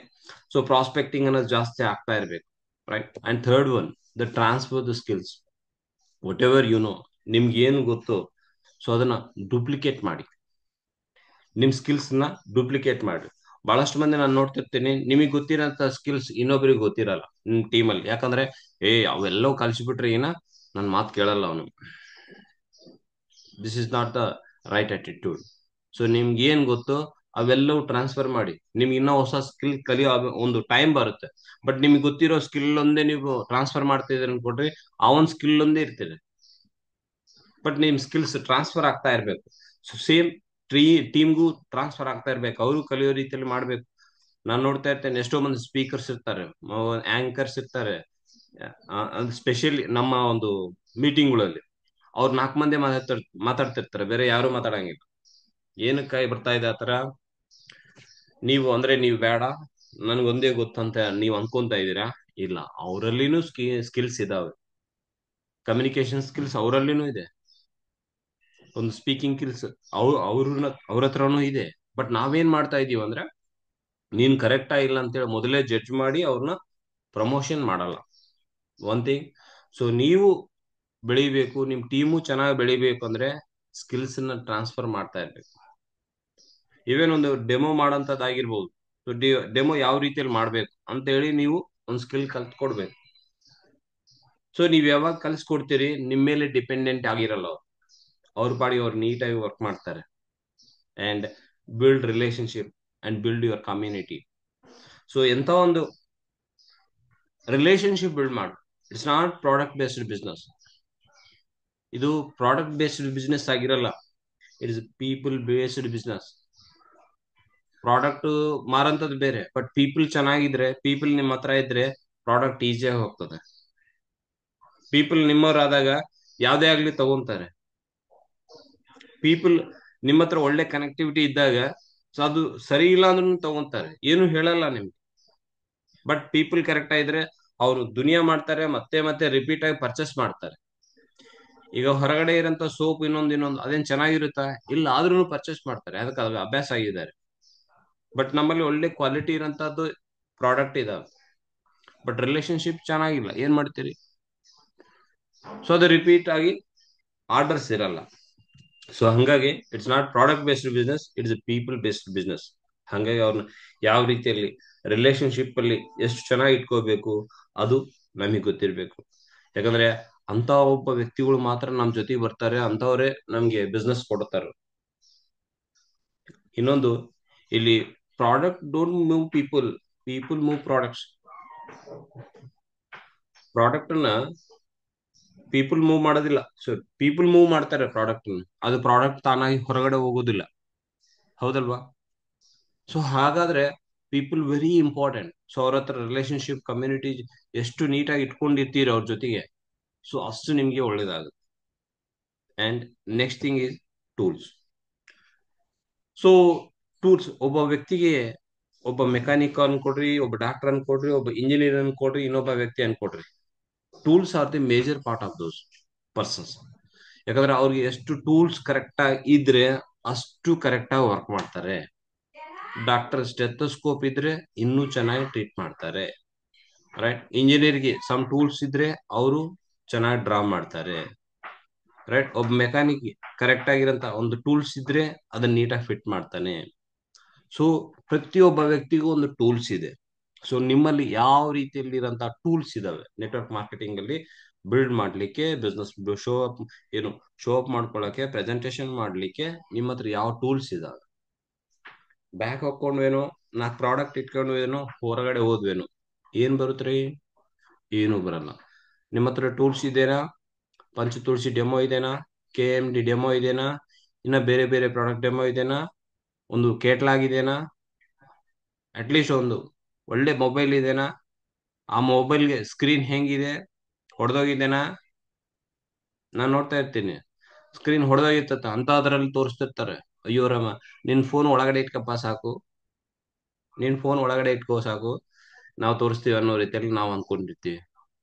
ಪ್ರಾಸ್ಪೆಕ್ಟಿಂಗ್ ಅನ್ನೋದು ಜಾಸ್ತಿ ಆಗ್ತಾ ಇರ್ಬೇಕು, right? And third one, the transfer the skills. What ever ನಿಮ್ಗೆ ಏನು ಗೊತ್ತೋ ಸೊ ಅದನ್ನ ಡೂಪ್ಲಿಕೇಟ್ ಮಾಡಿ. ನಿಮ್ ಸ್ಕಿಲ್ಸ್ ನ ಡೂಪ್ಲಿಕೇಟ್ ಮಾಡಿ. ಬಹಳಷ್ಟು ಮಂದಿ ನಾನು ನೋಡ್ತಿರ್ತೀನಿ, ನಿಮಗೆ ಗೊತ್ತಿರೋಂತ ಸ್ಕಿಲ್ಸ್ ಇನ್ನೊಬ್ರಿಗೆ ಗೊತ್ತಿರಲ್ಲ ನಿಮ್ ಟೀಮಲ್ಲಿ. ಯಾಕಂದ್ರೆ ಅವೆಲ್ಲವೂ ಕಲ್ಸಿಬಿಟ್ರೆ ನನ್ನ ಮಾತು ಕೇಳಲ್ಲ ಅವನು. This is not the right attitude. So ನಿಮ್ಗೆ ಏನ್ ಗೊತ್ತೋ ಅವೆಲ್ಲವೂ ಟ್ರಾನ್ಸ್ಫರ್ ಮಾಡಿ. ನಿಮ್ಗೆ ಇನ್ನೂ ಹೊಸ ಸ್ಕಿಲ್ ಕಲಿಯೋ ಒಂದು ಟೈಮ್ ಬರುತ್ತೆ. ಬಟ್ ನಿಮ್ಗೆ ಗೊತ್ತಿರೋ ಸ್ಕಿಲ್ ಒಂದೇ ನೀವು ಟ್ರಾನ್ಸ್ಫರ್ ಮಾಡ್ತಿದ್ದೀರಿ ಅನ್ಕೊಡ್ರಿ, ಅವನ್ ಸ್ಕಿಲ್ ಒಂದೇ ಇರ್ತಿದೆ. ಬಟ್ ನಿಮ್ ಸ್ಕಿಲ್ಸ್ ಟ್ರಾನ್ಸ್ಫರ್ ಆಗ್ತಾ ಇರ್ಬೇಕು. ಸೊ ಸೇಮ್ ಟೀಮ್ಗೂ ಟ್ರಾನ್ಸ್ಫರ್ ಆಗ್ತಾ ಇರ್ಬೇಕು. ಅವರು ಕಲಿಯೋ ರೀತಿಯಲ್ಲಿ ಮಾಡ್ಬೇಕು. ನಾನು ನೋಡ್ತಾ ಇರ್ತೇನೆ, ಎಷ್ಟೋ ಮಂದಿ ಸ್ಪೀಕರ್ಸ್ ಇರ್ತಾರೆ, ಆಂಕರ್ಸ್ ಇರ್ತಾರೆ. ಸ್ಪೆಷಲಿ ನಮ್ಮ ಒಂದು ಮೀಟಿಂಗ್ಗಳಲ್ಲಿ ಅವ್ರು 4 ಮಂದಿ ಮಾತಾಡ್ತಿರ್ತಾರೆ, ಬೇರೆ ಯಾರು ಮಾತಾಡಂಗಿಲ್ಲ. ಏನಕ್ಕಾಗಿ ಬರ್ತಾ ಇದೆ ಆತರ? ನೀವು ಬೇಡ, ನನ್ಗೊಂದೇ ಗೊತ್ತಂತ ನೀವು ಅನ್ಕೊಂತ ಇದ್ದೀರಾ? ಇಲ್ಲ, ಅವರಲ್ಲಿನೂ ಸ್ಕಿಲ್ಸ್ ಇದಾವೆ. ಕಮ್ಯುನಿಕೇಶನ್ ಸ್ಕಿಲ್ಸ್ ಅವರಲ್ಲಿನೂ ಇದೆ, ಒಂದು ಸ್ಪೀಕಿಂಗ್ ಸ್ಕಿಲ್ಸ್ ಅವ್ರ ಹತ್ರನೂ ಇದೆ. ಬಟ್ ನಾವೇನ್ ಮಾಡ್ತಾ ಇದೀವಿ ಅಂದ್ರೆ, ನೀನ್ ಕರೆಕ್ಟ್ ಆಗಿಲ್ಲ ಅಂತೇಳಿ ಮೊದಲೇ ಜಡ್ಜ್ ಮಾಡಿ ಅವ್ರನ್ನ ಪ್ರಮೋಷನ್ ಮಾಡಲ್ಲ. ಒನ್ ಥಿಂಗ್, ಸೊ ನೀವು ಬೆಳಿಬೇಕು, ನಿಮ್ ಟೀಮು ಚೆನ್ನಾಗಿ ಬೆಳಿಬೇಕು ಅಂದ್ರೆ ಸ್ಕಿಲ್ಸ್ ನ ಟ್ರಾನ್ಸ್ಫರ್ ಮಾಡ್ತಾ ಇರ್ಬೇಕು. ಇವೇನ್ ಒಂದು ಡೆಮೋ ಮಾಡೋಂಥದ್ದಾಗಿರ್ಬೋದು. ಸೊ ಡೆಮೋ ಯಾವ ರೀತಿಯಲ್ಲಿ ಮಾಡ್ಬೇಕು ಅಂತ ಹೇಳಿ ನೀವು ಒಂದು ಸ್ಕಿಲ್ ಕಲ್ತ್ಕೊಡ್ಬೇಕು. ಸೊ ನೀವ್ ಯಾವಾಗ ಕಲ್ಸ್ಕೊಡ್ತೀರಿ, ನಿಮ್ ಮೇಲೆ ಡಿಪೆಂಡೆಂಟ್ ಆಗಿರಲ್ಲ ಅವ್ರು. ಅವ್ರ ಪಾಡಿ ಅವ್ರು ನೀಟಾಗಿ ವರ್ಕ್ ಮಾಡ್ತಾರೆ. And build relationship and build your community. So ಎಂತ ಒಂದು ರಿಲೇಶನ್ಶಿಪ್ ಬಿಲ್ಡ್ ಮಾಡು. It's not product based business. ಇದು ಪ್ರಾಡಕ್ಟ್ ಬೇಸ್ಡ್ ಬಿಸ್ನೆಸ್ ಆಗಿರಲ್ಲ, it is people based business. Product ಮಾರಂತದ್ದು ಬೇರೆ, ಬಟ್ ಪೀಪಲ್ ಚೆನ್ನಾಗಿದ್ರೆ, ಪೀಪಲ್ ನಿಮ್ಮ ಹತ್ರ ಇದ್ರೆ ಪ್ರಾಡಕ್ಟ್ ಈಸಿಯಾಗಿ ಹೋಗ್ತದೆ. ಪೀಪಲ್ ನಿಮ್ಮವರಾದಾಗ ಯಾವ್ದೇ ಆಗ್ಲಿ ತಗೊಂತಾರೆ. ಪೀಪಲ್ ನಿಮ್ಮ ಹತ್ರ ಒಳ್ಳೆ ಕನೆಕ್ಟಿವಿಟಿ ಇದ್ದಾಗ ಸೊ ಅದು ಸರಿ ಇಲ್ಲ ಅಂದ್ರೂ ತಗೊಂತಾರೆ, ಏನು ಹೇಳಲ್ಲ ನಿಮ್ಗೆ. ಬಟ್ ಪೀಪಲ್ ಕರೆಕ್ಟ್ ಆಗಿದ್ರೆ ಅವರು ದುನಿಯಾ ಮಾಡ್ತಾರೆ, ಮತ್ತೆ ಮತ್ತೆ ರಿಪೀಟ್ ಆಗಿ ಪರ್ಚೇಸ್ ಮಾಡ್ತಾರೆ. ಈಗ ಹೊರಗಡೆ ಇರೋಂತ ಸೋಪ್ ಇನ್ನೊಂದು ಅದೇನ್ ಚೆನ್ನಾಗಿರುತ್ತಾ? ಇಲ್ಲ, ಆದ್ರೂ ಪರ್ಚೇಸ್ ಮಾಡ್ತಾರೆ, ಅದಕ್ಕೆ ಅದು ಅಭ್ಯಾಸ ಆಗಿದ್ದಾರೆ. ಬಟ್ ನಮ್ಮಲ್ಲಿ ಒಳ್ಳೆ ಕ್ವಾಲಿಟಿ ಇರೋಂಥದ್ದು ಪ್ರಾಡಕ್ಟ್ ಇದಾವೆ, ಬಟ್ ರಿಲೇಶನ್ಶಿಪ್ ಚೆನ್ನಾಗಿಲ್ಲ, ಏನ್ ಮಾಡ್ತೀರಿ? ಸೊ ಅದು ರಿಪೀಟ್ ಆಗಿ ಆರ್ಡರ್ಸ್ ಇರಲ್ಲ. ಸೊ ಹಂಗಾಗಿ it's not product based business, it's people based business. ಹಂಗಾಗಿ ಅವ್ರನ್ನ ಯಾವ ರೀತಿಯಲ್ಲಿ ರಿಲೇಶನ್ಶಿಪ್ ಅಲ್ಲಿ ಎಷ್ಟು ಚೆನ್ನಾಗಿ ಇಟ್ಕೋಬೇಕು ಅದು ನಮಗೆ ಗೊತ್ತಿರ್ಬೇಕು. ಯಾಕಂದ್ರೆ ಅಂತ ಒಬ್ಬ ವ್ಯಕ್ತಿಗಳು ಮಾತ್ರ ನಮ್ ಜೊತೆಗೆ ಬರ್ತಾರೆ, ಅಂತವ್ರೆ ನಮ್ಗೆ ಬಿಸ್ನೆಸ್ ಕೊಡ್ತಾರೆ. ಇನ್ನೊಂದು, ಇಲ್ಲಿ product don't move people, people move products. Product ನ ಪೀಪಲ್ ಮೂವ್ ಮಾಡೋದಿಲ್ಲ, ಸೊ ಪೀಪಲ್ ಮೂವ್ ಮಾಡ್ತಾರೆ ಪ್ರಾಡಕ್ಟ್. ಅದು ಪ್ರಾಡಕ್ಟ್ ತಾನಾಗಿ ಹೊರಗಡೆ ಹೋಗೋದಿಲ್ಲ, ಹೌದಲ್ವಾ? ಸೊ ಹಾಗಾದ್ರೆ ಪೀಪಲ್ ವೆರಿ ಇಂಪಾರ್ಟೆಂಟ್. ಸೊ ಅವ್ರ ಹತ್ರ ರಿಲೇಶನ್ಶಿಪ್ ಕಮ್ಯುನಿಟಿ ಎಷ್ಟು ನೀಟಾಗಿ ಇಟ್ಕೊಂಡಿರ್ತೀರಿ ಅವ್ರ ಜೊತೆಗೆ, ಸೊ ಅಷ್ಟು ನಿಮ್ಗೆ ಒಳ್ಳೇದಾಗುತ್ತೆ. And next thing is tools. So tools, ಒಬ್ಬ ವ್ಯಕ್ತಿಗೆ ಒಬ್ಬ ಮೆಕ್ಯಾನಿಕ್ ಅನ್ಕೊಡ್ರಿ, ಒಬ್ಬ ಡಾಕ್ಟರ್ ಅನ್ಕೊಡ್ರಿ, ಒಬ್ಬ ಇಂಜಿನಿಯರ್ ಅನ್ಕೊಡ್ರಿ, ಇನ್ನೊಬ್ಬ ವ್ಯಕ್ತಿ ಅನ್ಕೊಡ್ರಿ, tools are the major part of those persons. ಯಾಕಂದ್ರೆ ಅವ್ರಿಗೆ ಎಷ್ಟು ಟೂಲ್ಸ್ ಕರೆಕ್ಟ್ ಆಗಿ ಇದ್ರೆ ಅಷ್ಟು ಕರೆಕ್ಟ್ ಆಗಿ ವರ್ಕ್ ಮಾಡ್ತಾರೆ. ಡಾಕ್ಟರ್ ಸ್ಟೆಥೋಸ್ಕೋಪ್ ಇದ್ರೆ ಇನ್ನೂ ಚೆನ್ನಾಗಿ ಟ್ರೀಟ್ ಮಾಡ್ತಾರೆ, ರೈಟ್? ಇಂಜಿನಿಯರ್ಗೆ ಸಮ್ ಟೂಲ್ಸ್ ಇದ್ರೆ ಅವರು ಚೆನ್ನಾಗಿ ಡ್ರಾ ಮಾಡ್ತಾರೆ, ರೈಟ್? ಒಬ್ಬ ಮೆಕ್ಯಾನಿಕ್ ಕರೆಕ್ಟ್ ಆಗಿರಂತ ಒಂದು ಟೂಲ್ಸ್ ಇದ್ರೆ ಅದನ್ನ ನೀಟಾಗಿ ಫಿಟ್ ಮಾಡ್ತಾನೆ. ಸೊ ಪ್ರತಿಯೊಬ್ಬ ವ್ಯಕ್ತಿಗೂ ಒಂದು ಟೂಲ್ಸ್ ಇದೆ. ಸೊ ನಿಮ್ಮಲ್ಲಿ ಯಾವ ರೀತಿಯಲ್ಲಿ ಇರೋಂತ ಟೂಲ್ಸ್ ಇದಾವೆ ನೆಟ್ವರ್ಕ್ ಮಾರ್ಕೆಟಿಂಗ್ ಅಲ್ಲಿ ಬಿಲ್ಡ್ ಮಾಡ್ಲಿಕ್ಕೆ, ಬಿಸ್ನೆಸ್ ಶೋ ಅಪ್ ಮಾಡ್ಕೊಳಕ್ಕೆ, ಪ್ರೆಸೆಂಟೇಶನ್ ಮಾಡ್ಲಿಕ್ಕೆ ನಿಮ್ಮ ಹತ್ರ ಯಾವ ಟೂಲ್ಸ್ ಇದಾವೆ? ಬ್ಯಾಗ್ ಹಾಕೊಂಡ್ವೇನೋ, 4 ಪ್ರಾಡಕ್ಟ್ ಇಟ್ಕೊಂಡ್ವೇನೋ, ಹೊರಗಡೆ ಹೋದ್ವೇನೋ, ಏನ್ ಬರುತ್ತ್ರಿ? ಏನು ಬರಲ್ಲ. ನಿಮ್ಮ ಹತ್ರ ಟೂಲ್ಸ್ ಇದೆನಾ? ಪಂಚ ತುಳಸಿ ಡೆಮೋ ಇದೆನಾ? KMD ಡೆಮೋ ಇದೆನಾ, ಇನ್ನ ಬೇರೆ ಬೇರೆ ಪ್ರಾಡಕ್ಟ್ ಡೆಮೋ ಇದೆನಾ, ಒಂದು ಕೇಟ್ಲಾಗ್ ಇದೆನಾ, ಅಟ್ಲೀಸ್ಟ್ ಒಂದು ಒಳ್ಳೆ ಮೊಬೈಲ್ ಇದೆನಾ, ಆ ಮೊಬೈಲ್ಗೆ ಸ್ಕ್ರೀನ್ ಹೆಂಗಿದೆ, ಹೊಡೆದೋಗಿದ್ದೇನಾ, ನಾನು ನೋಡ್ತಾ ಇರ್ತೀನಿ. ಸ್ಕ್ರೀನ್ ಹೊಡೆದೋಗಿರ್ತತ್ತ ಅಂತ ಅದ್ರಲ್ಲಿ ತೋರಿಸ್ತಿರ್ತಾರೆ. ಅಯ್ಯೋ ರಾಮ, ನಿನ್ ಫೋನ್ ಒಳಗಡೆ ಇಟ್ಕಪ್ಪ ಸಾಕು, ನಿನ್ ಫೋನ್ ಒಳಗಡೆ ಇಟ್ಕೋ ಸಾಕು, ನಾವು ತೋರಿಸ್ತೀವಿ ಅನ್ನೋ ರೀತಿಯಲ್ಲಿ ನಾವು ಅನ್ಕೊಂಡಿರ್ತೀವಿ.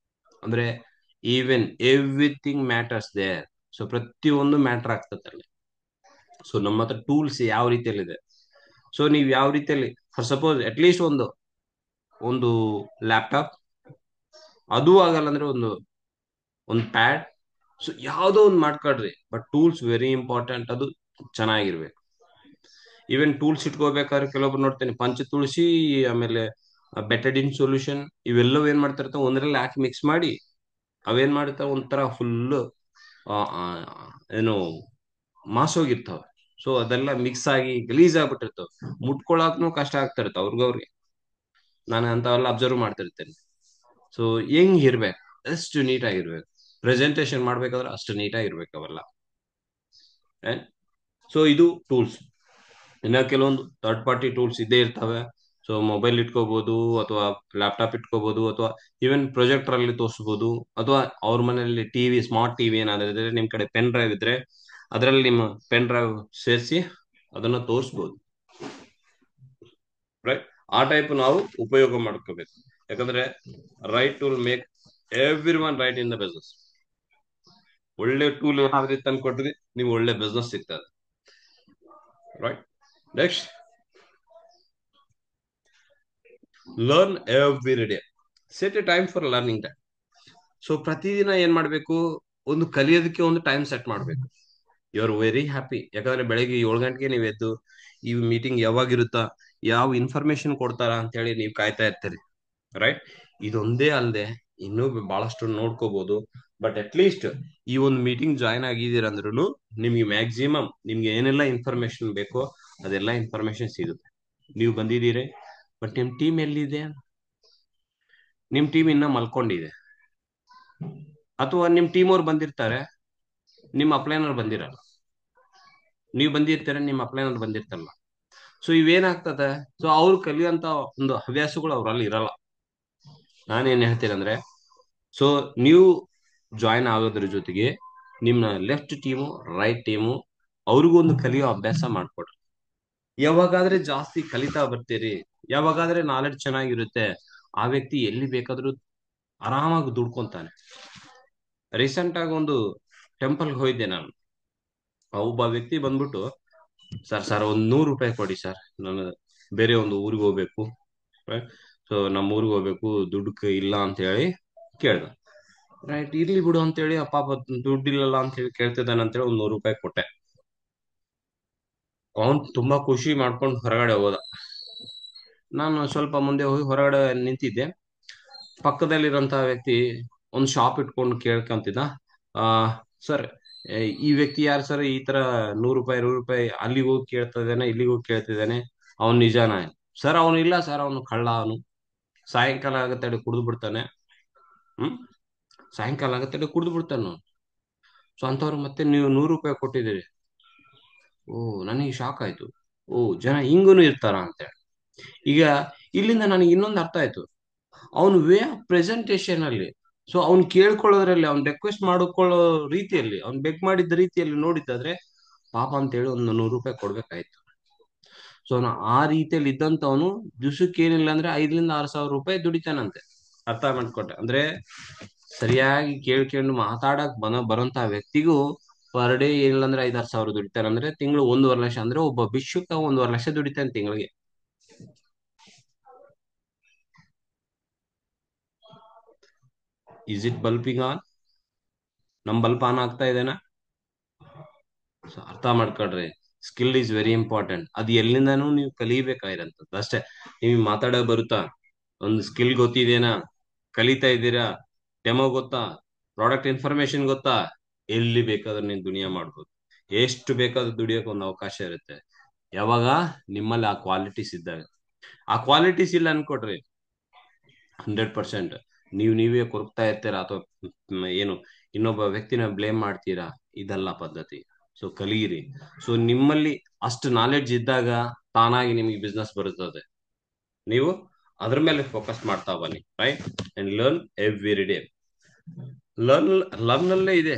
ಅಂದ್ರೆ even everything matters there. So ಪ್ರತಿಯೊಂದು ಮ್ಯಾಟರ್ ಆಗ್ತದೆ ಅಲ್ಲಿ. ಸೊ ನಮ್ಮ ಹತ್ರ ಟೂಲ್ಸ್ ಯಾವ ರೀತಿಯಲ್ಲಿ ಇದೆ, ಸೊ ನೀವು ಯಾವ ರೀತಿಯಲ್ಲಿ, ಫಾರ್ ಸಪೋಸ್ ಅಟ್ಲೀಸ್ಟ್ ಒಂದು ಒಂದು ಲ್ಯಾಪ್ಟಾಪ್, ಅದೂ ಆಗಲ್ಲ ಅಂದ್ರೆ ಒಂದು ಒಂದು ಪ್ಯಾಡ್, ಸೊ ಯಾವ್ದೋ ಒಂದು ಮಾಡ್ಕೊಳ್ರಿ, ಬಟ್ ಟೂಲ್ಸ್ ವೆರಿ ಇಂಪಾರ್ಟೆಂಟ್. ಅದು ಚೆನ್ನಾಗಿರ್ಬೇಕು. ಈವನ್ ಟೂಲ್ಸ್ ಇಟ್ಕೋಬೇಕಾದ್ರೆ ಕೆಲವೊಬ್ರು ನೋಡ್ತೇನೆ ಪಂಚ ತುಳಸಿ, ಆಮೇಲೆ ಬೆಟಡಿನ್ ಸೊಲ್ಯೂಷನ್, ಇವೆಲ್ಲವೂ ಏನ್ ಮಾಡ್ತಿರ್ತಾವ ಒಂದ್ರಲ್ಲಿ ಹಾಕಿ ಮಿಕ್ಸ್ ಮಾಡಿ ಅವೇನ್ ಮಾಡ್ತಾವ ಒಂಥರ ಫುಲ್ ಏನು ಮಾಸ್ ಹೋಗಿರ್ತಾವ. ಸೊ ಅದೆಲ್ಲ ಮಿಕ್ಸ್ ಆಗಿ ಗಲೀಜ್ ಆಗ್ಬಿಟ್ಟಿರ್ತಾವ, ಮುಟ್ಕೊಳಕ್ನು ಕಷ್ಟ ಆಗ್ತಾ ಇರ್ತಾವ ಅವ್ರಿಗವ್ರಿಗೆ. ನಾನು ಅಂತವೆಲ್ಲ ಅಬ್ಸರ್ವ್ ಮಾಡ್ತಿರ್ತೇನೆ. ಸೊ ಹೆಂಗ್ ಇರ್ಬೇಕು, ಅಷ್ಟು ನೀಟಾಗಿರ್ಬೇಕು. ಪ್ರೆಸೆಂಟೇಶನ್ ಮಾಡ್ಬೇಕಾದ್ರೆ ಅಷ್ಟು ನೀಟಾಗಿರ್ಬೇಕು ಅವೆಲ್ಲ. ಸೊ ಇದು ಟೂಲ್ಸ್. ಇನ್ನ ಕೆಲವೊಂದು ಥರ್ಡ್ ಪಾರ್ಟಿ ಟೂಲ್ಸ್ ಇದ್ದೇ ಇರ್ತವೆ. ಸೊ ಮೊಬೈಲ್ ಇಟ್ಕೋಬಹುದು, ಅಥವಾ ಲ್ಯಾಪ್ಟಾಪ್ ಇಟ್ಕೋಬಹುದು, ಅಥವಾ ಈವನ್ ಪ್ರೊಜೆಕ್ಟರ್ ಅಲ್ಲಿ ತೋರಿಸಬಹುದು, ಅಥವಾ ಅವ್ರ ಮನೆಯಲ್ಲಿ ಟಿವಿ, ಸ್ಮಾರ್ಟ್ ಟಿವಿ ಏನಾದ್ರು ಇದ್ರೆ, ನಿಮ್ ಕಡೆ ಪೆನ್ ಡ್ರೈವ್ ಇದ್ರೆ ಅದರಲ್ಲಿ ನಿಮ್ಮ ಪೆನ್ ಡ್ರೈವ್ ಸೇರಿಸಿ ಅದನ್ನ ತೋರಿಸಬಹುದು. ರೈಟ್, ಆ ಟೈಪ್ ನಾವು ಉಪಯೋಗ ಮಾಡ್ಕೋಬೇಕು. ಯಾಕಂದ್ರೆ right tool make every one right in the business. ಒಳ್ಳೆ ಟೂಲ್ ಏನಾದ್ರೂ ತಂದ್ಕೊಟ್ರಿ, ನೀವು ಒಳ್ಳೆ ಬಿಸ್ನೆಸ್ ಸಿಗ್ತದೆ. Right, next, learn every day. Set A time for learning time. So ಪ್ರತಿದಿನ ಏನ್ ಮಾಡ್ಬೇಕು, ಒಂದು ಕಲಿಯೋದಕ್ಕೆ ಒಂದು ಟೈಮ್ ಸೆಟ್ ಮಾಡ್ಬೇಕು. ಯು ಆರ್ ವೆರಿ ಹ್ಯಾಪಿ, ಯಾಕಂದ್ರೆ ಬೆಳಗ್ಗೆ 7 ಗಂಟೆಗೆ ನೀವು ಎದ್ದು ಈ ಮೀಟಿಂಗ್ ಯಾವಾಗಿರುತ್ತಾ, ಯಾವ ಇನ್ಫಾರ್ಮೇಶನ್ ಕೊಡ್ತಾರಾ ಅಂತ ಹೇಳಿ ನೀವು ಕಾಯ್ತಾ ಇರ್ತೀರಿ. ರೈಟ್, ಇದೊಂದೇ ಅಲ್ಲದೆ ಇನ್ನೂ ಬಹಳಷ್ಟು ನೋಡ್ಕೋಬಹುದು. ಬಟ್ ಅಟ್ ಲೀಸ್ಟ್ ಈ ಒಂದು ಮೀಟಿಂಗ್ ಜಾಯ್ನ್ ಆಗಿದ್ದೀರಂದ್ರೂ ನಿಮ್ಗೆ ಮ್ಯಾಕ್ಸಿಮಮ್ ನಿಮ್ಗೆ ಏನೆಲ್ಲ ಇನ್ಫಾರ್ಮೇಶನ್ ಬೇಕೋ ಅದೆಲ್ಲ ಇನ್ಫಾರ್ಮೇಶನ್ ಸಿಗುತ್ತೆ. ನೀವು ಬಂದಿದ್ದೀರಿ, ಬಟ್ ನಿಮ್ ಟೀಮ್ ಎಲ್ಲಿದೆ, ನಿಮ್ ಟೀಮ್ ಇನ್ನ ಮಲ್ಕೊಂಡಿದೆ, ಅಥವಾ ನಿಮ್ ಟೀಮ್ ಅವ್ರು ಬಂದಿರ್ತಾರೆ, ನಿಮ್ಮ ಅಪ್ಲೈನರ್ ಬಂದಿರಲ್ಲ. ನೀವು ಬಂದಿರ್ತಾರೆ, ನಿಮ್ಮ ಅಪ್ಲೈನರ್ ಬಂದಿರ್ತಲ್ಲ. ಸೊ ಇವೇನಾಗ್ತದೆ, ಸೊ ಅವ್ರು ಕಲಿಯುವಂತ ಒಂದು ಹವ್ಯಾಸಗಳು ಅವ್ರಲ್ಲಿ ಇರಲ್ಲ. ನಾನೇನ್ ಹೇಳ್ತೀನಿ ಅಂದ್ರೆ, ಸೊ ನೀವು ಜಾಯಿನ್ ಆಗೋದ್ರ ಜೊತೆಗೆ ನಿಮ್ಮ ಲೆಫ್ಟ್ ಟೀಮು, ರೈಟ್ ಟೀಮು, ಅವ್ರಿಗೂ ಒಂದು ಕಲಿಯೋ ಅಭ್ಯಾಸ ಮಾಡ್ಕೊಡ್ರಿ. ಯಾವಾಗಾದ್ರೆ ಜಾಸ್ತಿ ಕಲಿತಾ ಬರ್ತೀರಿ, ಯಾವಾಗಾದ್ರೆ ನಾಲೆಡ್ಜ್ ಚೆನ್ನಾಗಿರುತ್ತೆ, ಆ ವ್ಯಕ್ತಿ ಎಲ್ಲಿ ಬೇಕಾದ್ರೂ ಆರಾಮಾಗಿ ದುಡ್ಕೊಂತಾನೆ. ರೀಸೆಂಟ್ ಆಗಿ ಒಂದು ಟೆಂಪಲ್ಗೆ ಹೋಗಿದ್ದೆ ನಾನು. ಆ ಒಬ್ಬ ವ್ಯಕ್ತಿ ಬಂದ್ಬಿಟ್ಟು, ಸರ್ ಒಂದು 100 ರೂಪಾಯಿ ಕೊಡಿ ಸರ್, ನಾನು ಬೇರೆ ಒಂದು ಊರಿಗೆ ಹೋಗ್ಬೇಕು, ಸೊ ನಮ್ಮ ಊರಿಗೆ ಹೋಗ್ಬೇಕು, ದುಡ್ಡು ಇಲ್ಲ ಅಂತ ಹೇಳಿ ಕೇಳ್ದ. ರೈಟ್, ಇರ್ಲಿ ಬಿಡು ಅಂತ ಹೇಳಿ, ಪಾಪ ದುಡ್ಡು ಇಲ್ಲಲ್ಲ ಅಂತ ಹೇಳಿ ಕೇಳ್ತಿದ್ದಾನೆ ಅಂತ ಹೇಳಿ ಒಂದು 100 ರೂಪಾಯಿ ಕೊಟ್ಟೆ. ಅವನ್ ತುಂಬಾ ಖುಷಿ ಮಾಡ್ಕೊಂಡು ಹೊರಗಡೆ ಹೋದ. ನಾನು ಸ್ವಲ್ಪ ಮುಂದೆ ಹೋಗಿ ಹೊರಗಡೆ ನಿಂತಿದ್ದೆ. ಪಕ್ಕದಲ್ಲಿರೋಂತಹ ವ್ಯಕ್ತಿ ಒಂದು ಶಾಪ್ ಇಟ್ಕೊಂಡು ಕೇಳ್ಕೊಂತಿದ್ದ, ಆ ಸರ್, ಈ ವ್ಯಕ್ತಿ ಯಾರು ಸರ್, ಈ ತರ 100 ರೂಪಾಯಿ ಅಲ್ಲಿಗೆ ಹೋಗಿ ಕೇಳ್ತಾ ಇದ್ದಾನೆ, ಇಲ್ಲಿಗೆ ಹೋಗಿ ಕೇಳ್ತಿದ್ದಾನೆ, ಅವ್ನು ನಿಜಾನ? ಸರ್ ಅವನು ಇಲ್ಲ ಸರ್, ಅವನು ಕಳ್ಳ, ಅವನು ಸಾಯಂಕಾಲ ಆಗತ್ತೆ ಕುಡಿದು ಬಿಡ್ತಾನೆ. ಹ್ಮ್, ಸಾಯಂಕಾಲ ಆಗತ್ತೆ ಕುಡಿದು ಬಿಡ್ತಾನೆ. ಸೊ ಅಂತವ್ರು ಮತ್ತೆ ನೀವು 100 ರೂಪಾಯಿ ಕೊಟ್ಟಿದ್ದೀರಿ. ಓ, ನನಗೆ ಶಾಕ್ ಆಯ್ತು. ಓ, ಜನ ಹಿಂಗೂನು ಇರ್ತಾರ ಅಂತೇಳಿ. ಈಗ ಇಲ್ಲಿಂದ ನನಗೆ ಇನ್ನೊಂದು ಅರ್ಥ ಆಯ್ತು, ಅವನು ವೇ ಆಫ್ ಪ್ರೆಸೆಂಟೇಶನ್ ಅಲ್ಲಿ, ಸೊ ಅವ್ನು ಕೇಳ್ಕೊಳ್ಳೋದ್ರಲ್ಲಿ, ಅವ್ನು ರಿಕ್ವೆಸ್ಟ್ ಮಾಡಿಕೊಳ್ಳೋ ರೀತಿಯಲ್ಲಿ, ಅವ್ನು ಬೆಗ್ ಮಾಡಿದ್ದ ರೀತಿಯಲ್ಲಿ ನೋಡಿದ್ದಾದ್ರೆ ಪಾಪ ಅಂತೇಳಿ ಒಂದು 100 ರೂಪಾಯಿ ಕೊಡ್ಬೇಕಾಯ್ತು. ಸೊ ಅವನು ಆ ರೀತಿಯಲ್ಲಿ ಇದ್ದಂತವನು ದಿವಸಕ್ಕೆ ಏನಿಲ್ಲ ಅಂದ್ರೆ 5,000 ರಿಂದ 6,000 ರೂಪಾಯಿ ದುಡಿತಾನಂತೆ. ಅರ್ಥ ಮಾಡ್ಕೊಟ್ಟೆ ಅಂದ್ರೆ, ಸರಿಯಾಗಿ ಕೇಳ್ಕೊಂಡು ಮಾತಾಡಕ್ ಬರೋಂತ ವ್ಯಕ್ತಿಗೂ ಪರ್ ಡೇ ಏನಿಲ್ಲ ಅಂದ್ರೆ 5-6 ಸಾವಿರ ದುಡಿತಾನೆ. ಅಂದ್ರೆ ತಿಂಗಳು 1.5 ಲಕ್ಷ, ಅಂದ್ರೆ ಒಬ್ಬ ಭಿಕ್ಷುಕ 1.5 ಲಕ್ಷ ದುಡಿತಾನೆ ತಿಂಗಳಿಗೆ. Is it bulbing on? ನಮ್ ಬಲ್ಪ್ ಆನ್ ಆಗ್ತಾ ಇದೆನಾ? ಸೊ ಅರ್ಥ ಮಾಡ್ಕೊಳ್ರಿ, ಸ್ಕಿಲ್ ಈಸ್ ವೆರಿ ಇಂಪಾರ್ಟೆಂಟ್. ಅದು ಎಲ್ಲಿಂದಾನು ನೀವು ಕಲಿಬೇಕಾಗಿರಂತದ್ದು ಅಷ್ಟೇ. ನಿಮಗೆ ಮಾತಾಡಕ್ ಬರುತ್ತಾ, ಒಂದು ಸ್ಕಿಲ್ ಗೊತ್ತಿದೇನಾ, ಕಲಿತಾ ಇದ್ದೀರಾ, ಡೆಮೋ ಗೊತ್ತಾ, ಪ್ರಾಡಕ್ಟ್ ಇನ್ಫಾರ್ಮೇಶನ್ ಗೊತ್ತಾ, ಎಲ್ಲಿ ಬೇಕಾದ್ರೂ ನೀವು ದುನಿಯಾ ಮಾಡ್ಬೋದು. ಎಷ್ಟು ಬೇಕಾದ್ರೂ ದುಡಿಯೋಕೆ ಒಂದು ಅವಕಾಶ ಇರುತ್ತೆ, ಯಾವಾಗ ನಿಮ್ಮಲ್ಲಿ ಆ ಕ್ವಾಲಿಟೀಸ್ ಇದ್ದಾಗ. ಆ ಕ್ವಾಲಿಟೀಸ್ ಇಲ್ಲ ಅನ್ಕೊಡ್ರಿ, 100% ನೀವೇ ಕೊರಗ್ತಾ ಇರ್ತೀರಾ, ಅಥವಾ ಏನು ಇನ್ನೊಬ್ಬ ವ್ಯಕ್ತಿನ ಬ್ಲೇಮ್ ಮಾಡ್ತೀರಾ, ಇದಲ್ಲ ಪದ್ಧತಿ. ಸೊ ಕಲೀರಿ. ಸೊ ನಿಮ್ಮಲ್ಲಿ ಅಷ್ಟು ನಾಲೆಡ್ಜ್ ಇದ್ದಾಗ ತಾನಾಗಿ ನಿಮಗೆ ಬಿಸ್ನೆಸ್ ಬರುತ್ತದೆ. ನೀವು ಅದ್ರ ಮೇಲೆ ಫೋಕಸ್ ಮಾಡ್ತಾ ಬನ್ನಿ, right? And learn every day. Learn ಅಲ್ಲೇ ಇದೆ,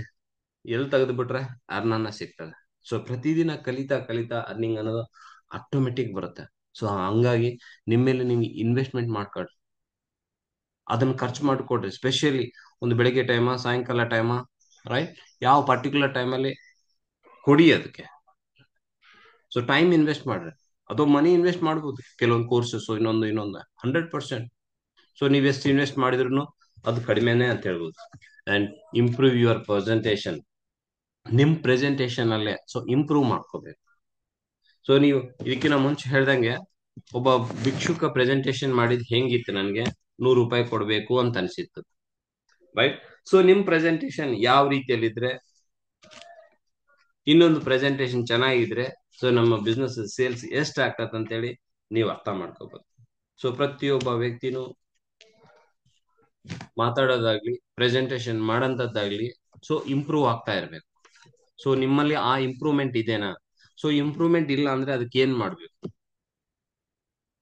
ಎಲ್ಲಿ ತೆಗೆದು ಬಿಟ್ರೆ ಅರ್ನನ್ನ ಸಿಗ್ತದೆ. ಸೊ ಪ್ರತಿದಿನ ಕಲಿತಾ ಕಲಿತಾ ಅರ್ನಿಂಗ್ ಅನ್ನೋದು ಆಟೋಮೆಟಿಕ್ ಬರುತ್ತೆ. ಸೊ ಹಂಗಾಗಿ ನಿಮ್ಮ ಮೇಲೆ ನಿಮ್ಗೆ ಇನ್ವೆಸ್ಟ್ಮೆಂಟ್ ಮಾಡ್ಕೊಳ್ರಿ, ಅದನ್ನ ಖರ್ಚು ಮಾಡ್ಕೊಡ್ರಿ. ಸ್ಪೆಷಲಿ ಒಂದು ಬೆಳಿಗ್ಗೆ ಟೈಮ, ಸಾಯಂಕಾಲ ಟೈಮ, ರೈಟ್? ಯಾವ ಪರ್ಟಿಕ್ಯುಲರ್ ಟೈಮಲ್ಲಿ ಕೊಡಿ ಅದಕ್ಕೆ. ಸೊ ಟೈಮ್ ಇನ್ವೆಸ್ಟ್ ಮಾಡ್ರಿ. ಅಥವಾ ಮನಿ ಇನ್ವೆಸ್ಟ್ ಮಾಡ್ಬೋದು, ಕೆಲವೊಂದು ಕೋರ್ಸಸ್, ಇನ್ನೊಂದು 100%. ಸೊ ನೀವು ಎಷ್ಟು ಇನ್ವೆಸ್ಟ್ ಮಾಡಿದ್ರು ಅದು ಕಡಿಮೆನೆ ಅಂತ ಹೇಳ್ಬೋದು. And improve your presentation. ನಿಮ್ ಪ್ರೆಸೆಂಟೇಶನ್ ಅಲ್ಲೇ ಸೊ ಇಂಪ್ರೂವ್ ಮಾಡ್ಕೋಬೇಕು. ಸೊ ನೀವು ಇದಕ್ಕಿಂತ ಮುಂಚೆ ಹೇಳ್ದಂಗೆ ಒಬ್ಬ ಭಿಕ್ಷುಕ ಪ್ರೆಸೆಂಟೇಶನ್ ಮಾಡಿದ್ ಹೆಂಗಿತ್ತು, ನನ್ಗೆ ₹100 ಕೊಡ್ಬೇಕು ಅಂತ ಅನ್ಸಿತ್ತು, ರೈಟ್? ಸೊ ನಿಮ್ ಪ್ರೆಸೆಂಟೇಶನ್ ಯಾವ ರೀತಿಯಲ್ಲಿದ್ರೆ, ಇನ್ನೊಂದು ಪ್ರೆಸೆಂಟೇಶನ್ ಚೆನ್ನಾಗಿದ್ರೆ, ಸೊ ನಮ್ಮ ಬಿಸ್ನೆಸ್ ಸೇಲ್ಸ್ ಎಷ್ಟು ಆಗ್ತದೆ ಅಂತೇಳಿ ನೀವು ಅರ್ಥ ಮಾಡ್ಕೋಬಹುದು. ಸೊ ಪ್ರತಿಯೊಬ್ಬ ವ್ಯಕ್ತಿನೂ ಮಾತಾಡೋದಾಗ್ಲಿ, ಪ್ರೆಸೆಂಟೇಶನ್ ಮಾಡೋಂಥದ್ದಾಗ್ಲಿ, ಸೊ ಇಂಪ್ರೂವ್ ಆಗ್ತಾ ಇರ್ಬೇಕು. ಸೊ ನಿಮ್ಮಲ್ಲಿ ಆ ಇಂಪ್ರೂವ್ಮೆಂಟ್ ಇದೆನಾ? ಸೊ ಇಂಪ್ರೂವ್ಮೆಂಟ್ ಇಲ್ಲ ಅಂದ್ರೆ ಅದಕ್ಕೆ ಏನ್ ಮಾಡ್ಬೇಕು?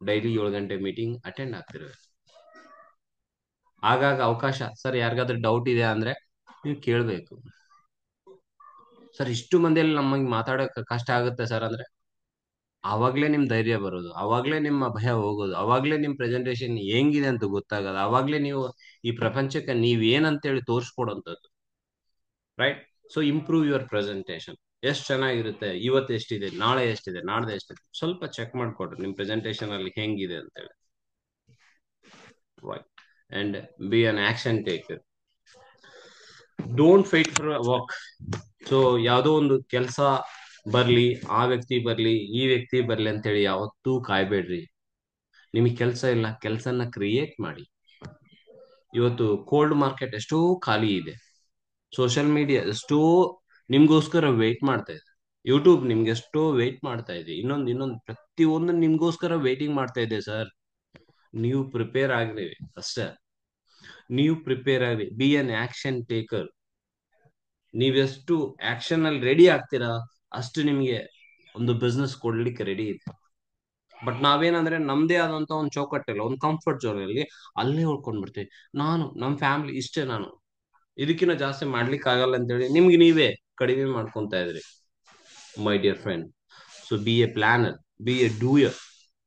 ಡೈಲಿ 7 ಗಂಟೆ ಮೀಟಿಂಗ್ ಅಟೆಂಡ್ ಆಗ್ತಿರ್ಬೇಕು. ಆಗಾಗ ಅವಕಾಶ, ಸರ್ ಯಾರಿಗಾದ್ರೂ ಡೌಟ್ ಇದೆ ಅಂದ್ರೆ ನೀವು ಕೇಳ್ಬೇಕು. ಸರ್ ಇಷ್ಟು ಮಂದಿಯಲ್ಲಿ ನಮಗೆ ಮಾತಾಡಕ್ ಕಷ್ಟ ಆಗುತ್ತೆ ಸರ್ ಅಂದ್ರೆ, ಅವಾಗ್ಲೇ ನಿಮ್ ಧೈರ್ಯ ಬರೋದು, ಅವಾಗ್ಲೇ ನಿಮ್ಮ ಭಯ ಹೋಗೋದು, ಅವಾಗ್ಲೇ ನಿಮ್ ಪ್ರೆಸೆಂಟೇಶನ್ ಹೆಂಗಿದೆ ಅಂತ ಗೊತ್ತಾಗೋದು, ಅವಾಗ್ಲೇ ನೀವು ಈ ಪ್ರಪಂಚಕ್ಕೆ ನೀವ್ ಏನಂತೇಳಿ ತೋರಿಸ್ಕೊಡೋಂಥದ್ದು, right? So improve your presentation. ಎಷ್ಟು ಚೆನ್ನಾಗಿರುತ್ತೆ, ಇವತ್ತು ಎಷ್ಟಿದೆ, ನಾಳೆ ಎಷ್ಟಿದೆ, ನಾಡ್ದು ಎಷ್ಟಿದೆ, ಸ್ವಲ್ಪ ಚೆಕ್ ಮಾಡ್ಕೊಡ್ರಿ ನಿಮ್ ಪ್ರೆಸೆಂಟೇಶನ್ ಅಲ್ಲಿ ಹೆಂಗಿದೆ ಅಂತೇಳಿ, right? And B an action taker. Don't fight for work. So ಯಾವುದೋ ಒಂದು ಕೆಲಸ ಬರ್ಲಿ, ಆ ವ್ಯಕ್ತಿ ಬರ್ಲಿ, ಈ ವ್ಯಕ್ತಿ ಬರ್ಲಿ ಅಂತೇಳಿ ಯಾವತ್ತೂ ಕಾಯ್ಬೇಡ್ರಿ. ನಿಮಗೆ ಕೆಲಸ ಇಲ್ಲ, ಕೆಲಸನ ಕ್ರಿಯೇಟ್ ಮಾಡಿ. ಇವತ್ತು ಕೋಲ್ಡ್ ಮಾರ್ಕೆಟ್ ಎಷ್ಟೋ ಖಾಲಿ ಇದೆ, ಸೋಷಿಯಲ್ ಮೀಡಿಯಾ ಎಷ್ಟೋ ನಿಮ್ಗೋಸ್ಕರ ವೇಟ್ ಮಾಡ್ತಾ ಇದೆ, ಯೂಟ್ಯೂಬ್ ನಿಮ್ಗೆ ಎಷ್ಟೋ ವೇಟ್ ಮಾಡ್ತಾ ಇದೆ, ಇನ್ನೊಂದು ಪ್ರತಿಯೊಂದು ನಿಮ್ಗೋಸ್ಕರ ವೇಟಿಂಗ್ ಮಾಡ್ತಾ ಇದೆ ಸರ್. ನೀವು ಪ್ರಿಪೇರ್ ಆಗ್ರಿ ಅಷ್ಟೇ. ನೀವು ಪ್ರಿಪೇರ್ ಆಗ್ರಿ, ಬಿ ಅನ್ ಆಕ್ಷನ್ ಟೇಕರ್. ನೀವೆಷ್ಟು ಆಕ್ಷನ್ ಅಲ್ಲಿ ರೆಡಿ ಆಗ್ತೀರಾ, ಅಷ್ಟು ನಿಮ್ಗೆ ಒಂದು ಬಿಸ್ನೆಸ್ ಕೊಡ್ಲಿಕ್ಕೆ ರೆಡಿ ಇದೆ. ಬಟ್ ನಾವೇನಂದ್ರೆ ನಮ್ದೇ ಆದಂತ ಒಂದು ಚೌಕಟ್ಟಿಲ್ಲ, ಒಂದು ಕಂಫರ್ಟ್ ಝೋನ್ ಅಲ್ಲಿ ಅಲ್ಲೇ ಉಳ್ಕೊಂಡ್ಬಿಡ್ತೀವಿ. ನಮ್ ಫ್ಯಾಮಿಲಿ ಇಷ್ಟೇ, ನಾನು ಇದಕ್ಕಿಂತ ಜಾಸ್ತಿ ಮಾಡ್ಲಿಕ್ಕೆ ಆಗಲ್ಲ ಅಂತೇಳಿ ನಿಮ್ಗೆ ನೀವೇ ಕಡಿಮೆ ಮಾಡ್ಕೊಂತ ಇದ್ರಿ, my dear friend. So B A planner, B A doer.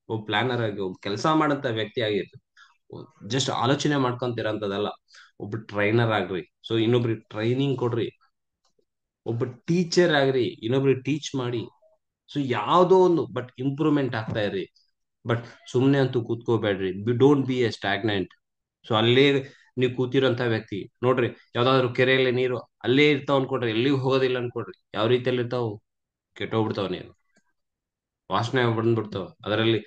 ಒಬ್ಬ ಪ್ಲಾನರ್ ಆಗಿ, ಒಬ್ಬ ಕೆಲಸ ಮಾಡಂತ ವ್ಯಕ್ತಿ ಆಗಿರ್ತೀವಿ. ಜಸ್ಟ್ ಆಲೋಚನೆ ಮಾಡ್ಕೊಂತೀರಂತದಲ್ಲ, ಒಬ್ಬ ಟ್ರೈನರ್ ಆಗ್ರಿ. ಸೊ ಇನ್ನೊಬ್ರಿಗೆ ಟ್ರೈನಿಂಗ್ ಕೊಡ್ರಿ. ಒಬ್ಬ ಟೀಚರ್ ಆಗ್ರಿ, ಇನ್ನೊಬ್ರಿಗೆ ಟೀಚ್ ಮಾಡಿ. ಸೊ ಯಾವ್ದೋ ಒಂದು ಬಟ್ ಇಂಪ್ರೂವ್ಮೆಂಟ್ ಆಗ್ತಾ ಇರ್ರಿ. ಬಟ್ ಸುಮ್ನೆ ಅಂತೂ ಕೂತ್ಕೋಬೇಡ್ರಿ. Don't be a stagnant. So ಅಲ್ಲೇ ನೀವು ಕೂತಿರೋಂಥ ವ್ಯಕ್ತಿ ನೋಡ್ರಿ, ಯಾವ್ದಾದ್ರು ಕೆರೆಯಲ್ಲಿ ನೀರು ಅಲ್ಲೇ ಇರ್ತಾವ ಅನ್ಕೊಡ್ರಿ, ಎಲ್ಲಿಗೂ ಹೋಗೋದಿಲ್ಲ ಅನ್ಕೊಡ್ರಿ, ಯಾವ ರೀತಿಯಲ್ಲಿ ಇರ್ತಾವ, ಕೆಟ್ಟೋಗ್ಬಿಡ್ತಾವ, ನೀರು ವಾಸನೆ ಬಂದ್ಬಿಡ್ತಾವ, ಅದರಲ್ಲಿ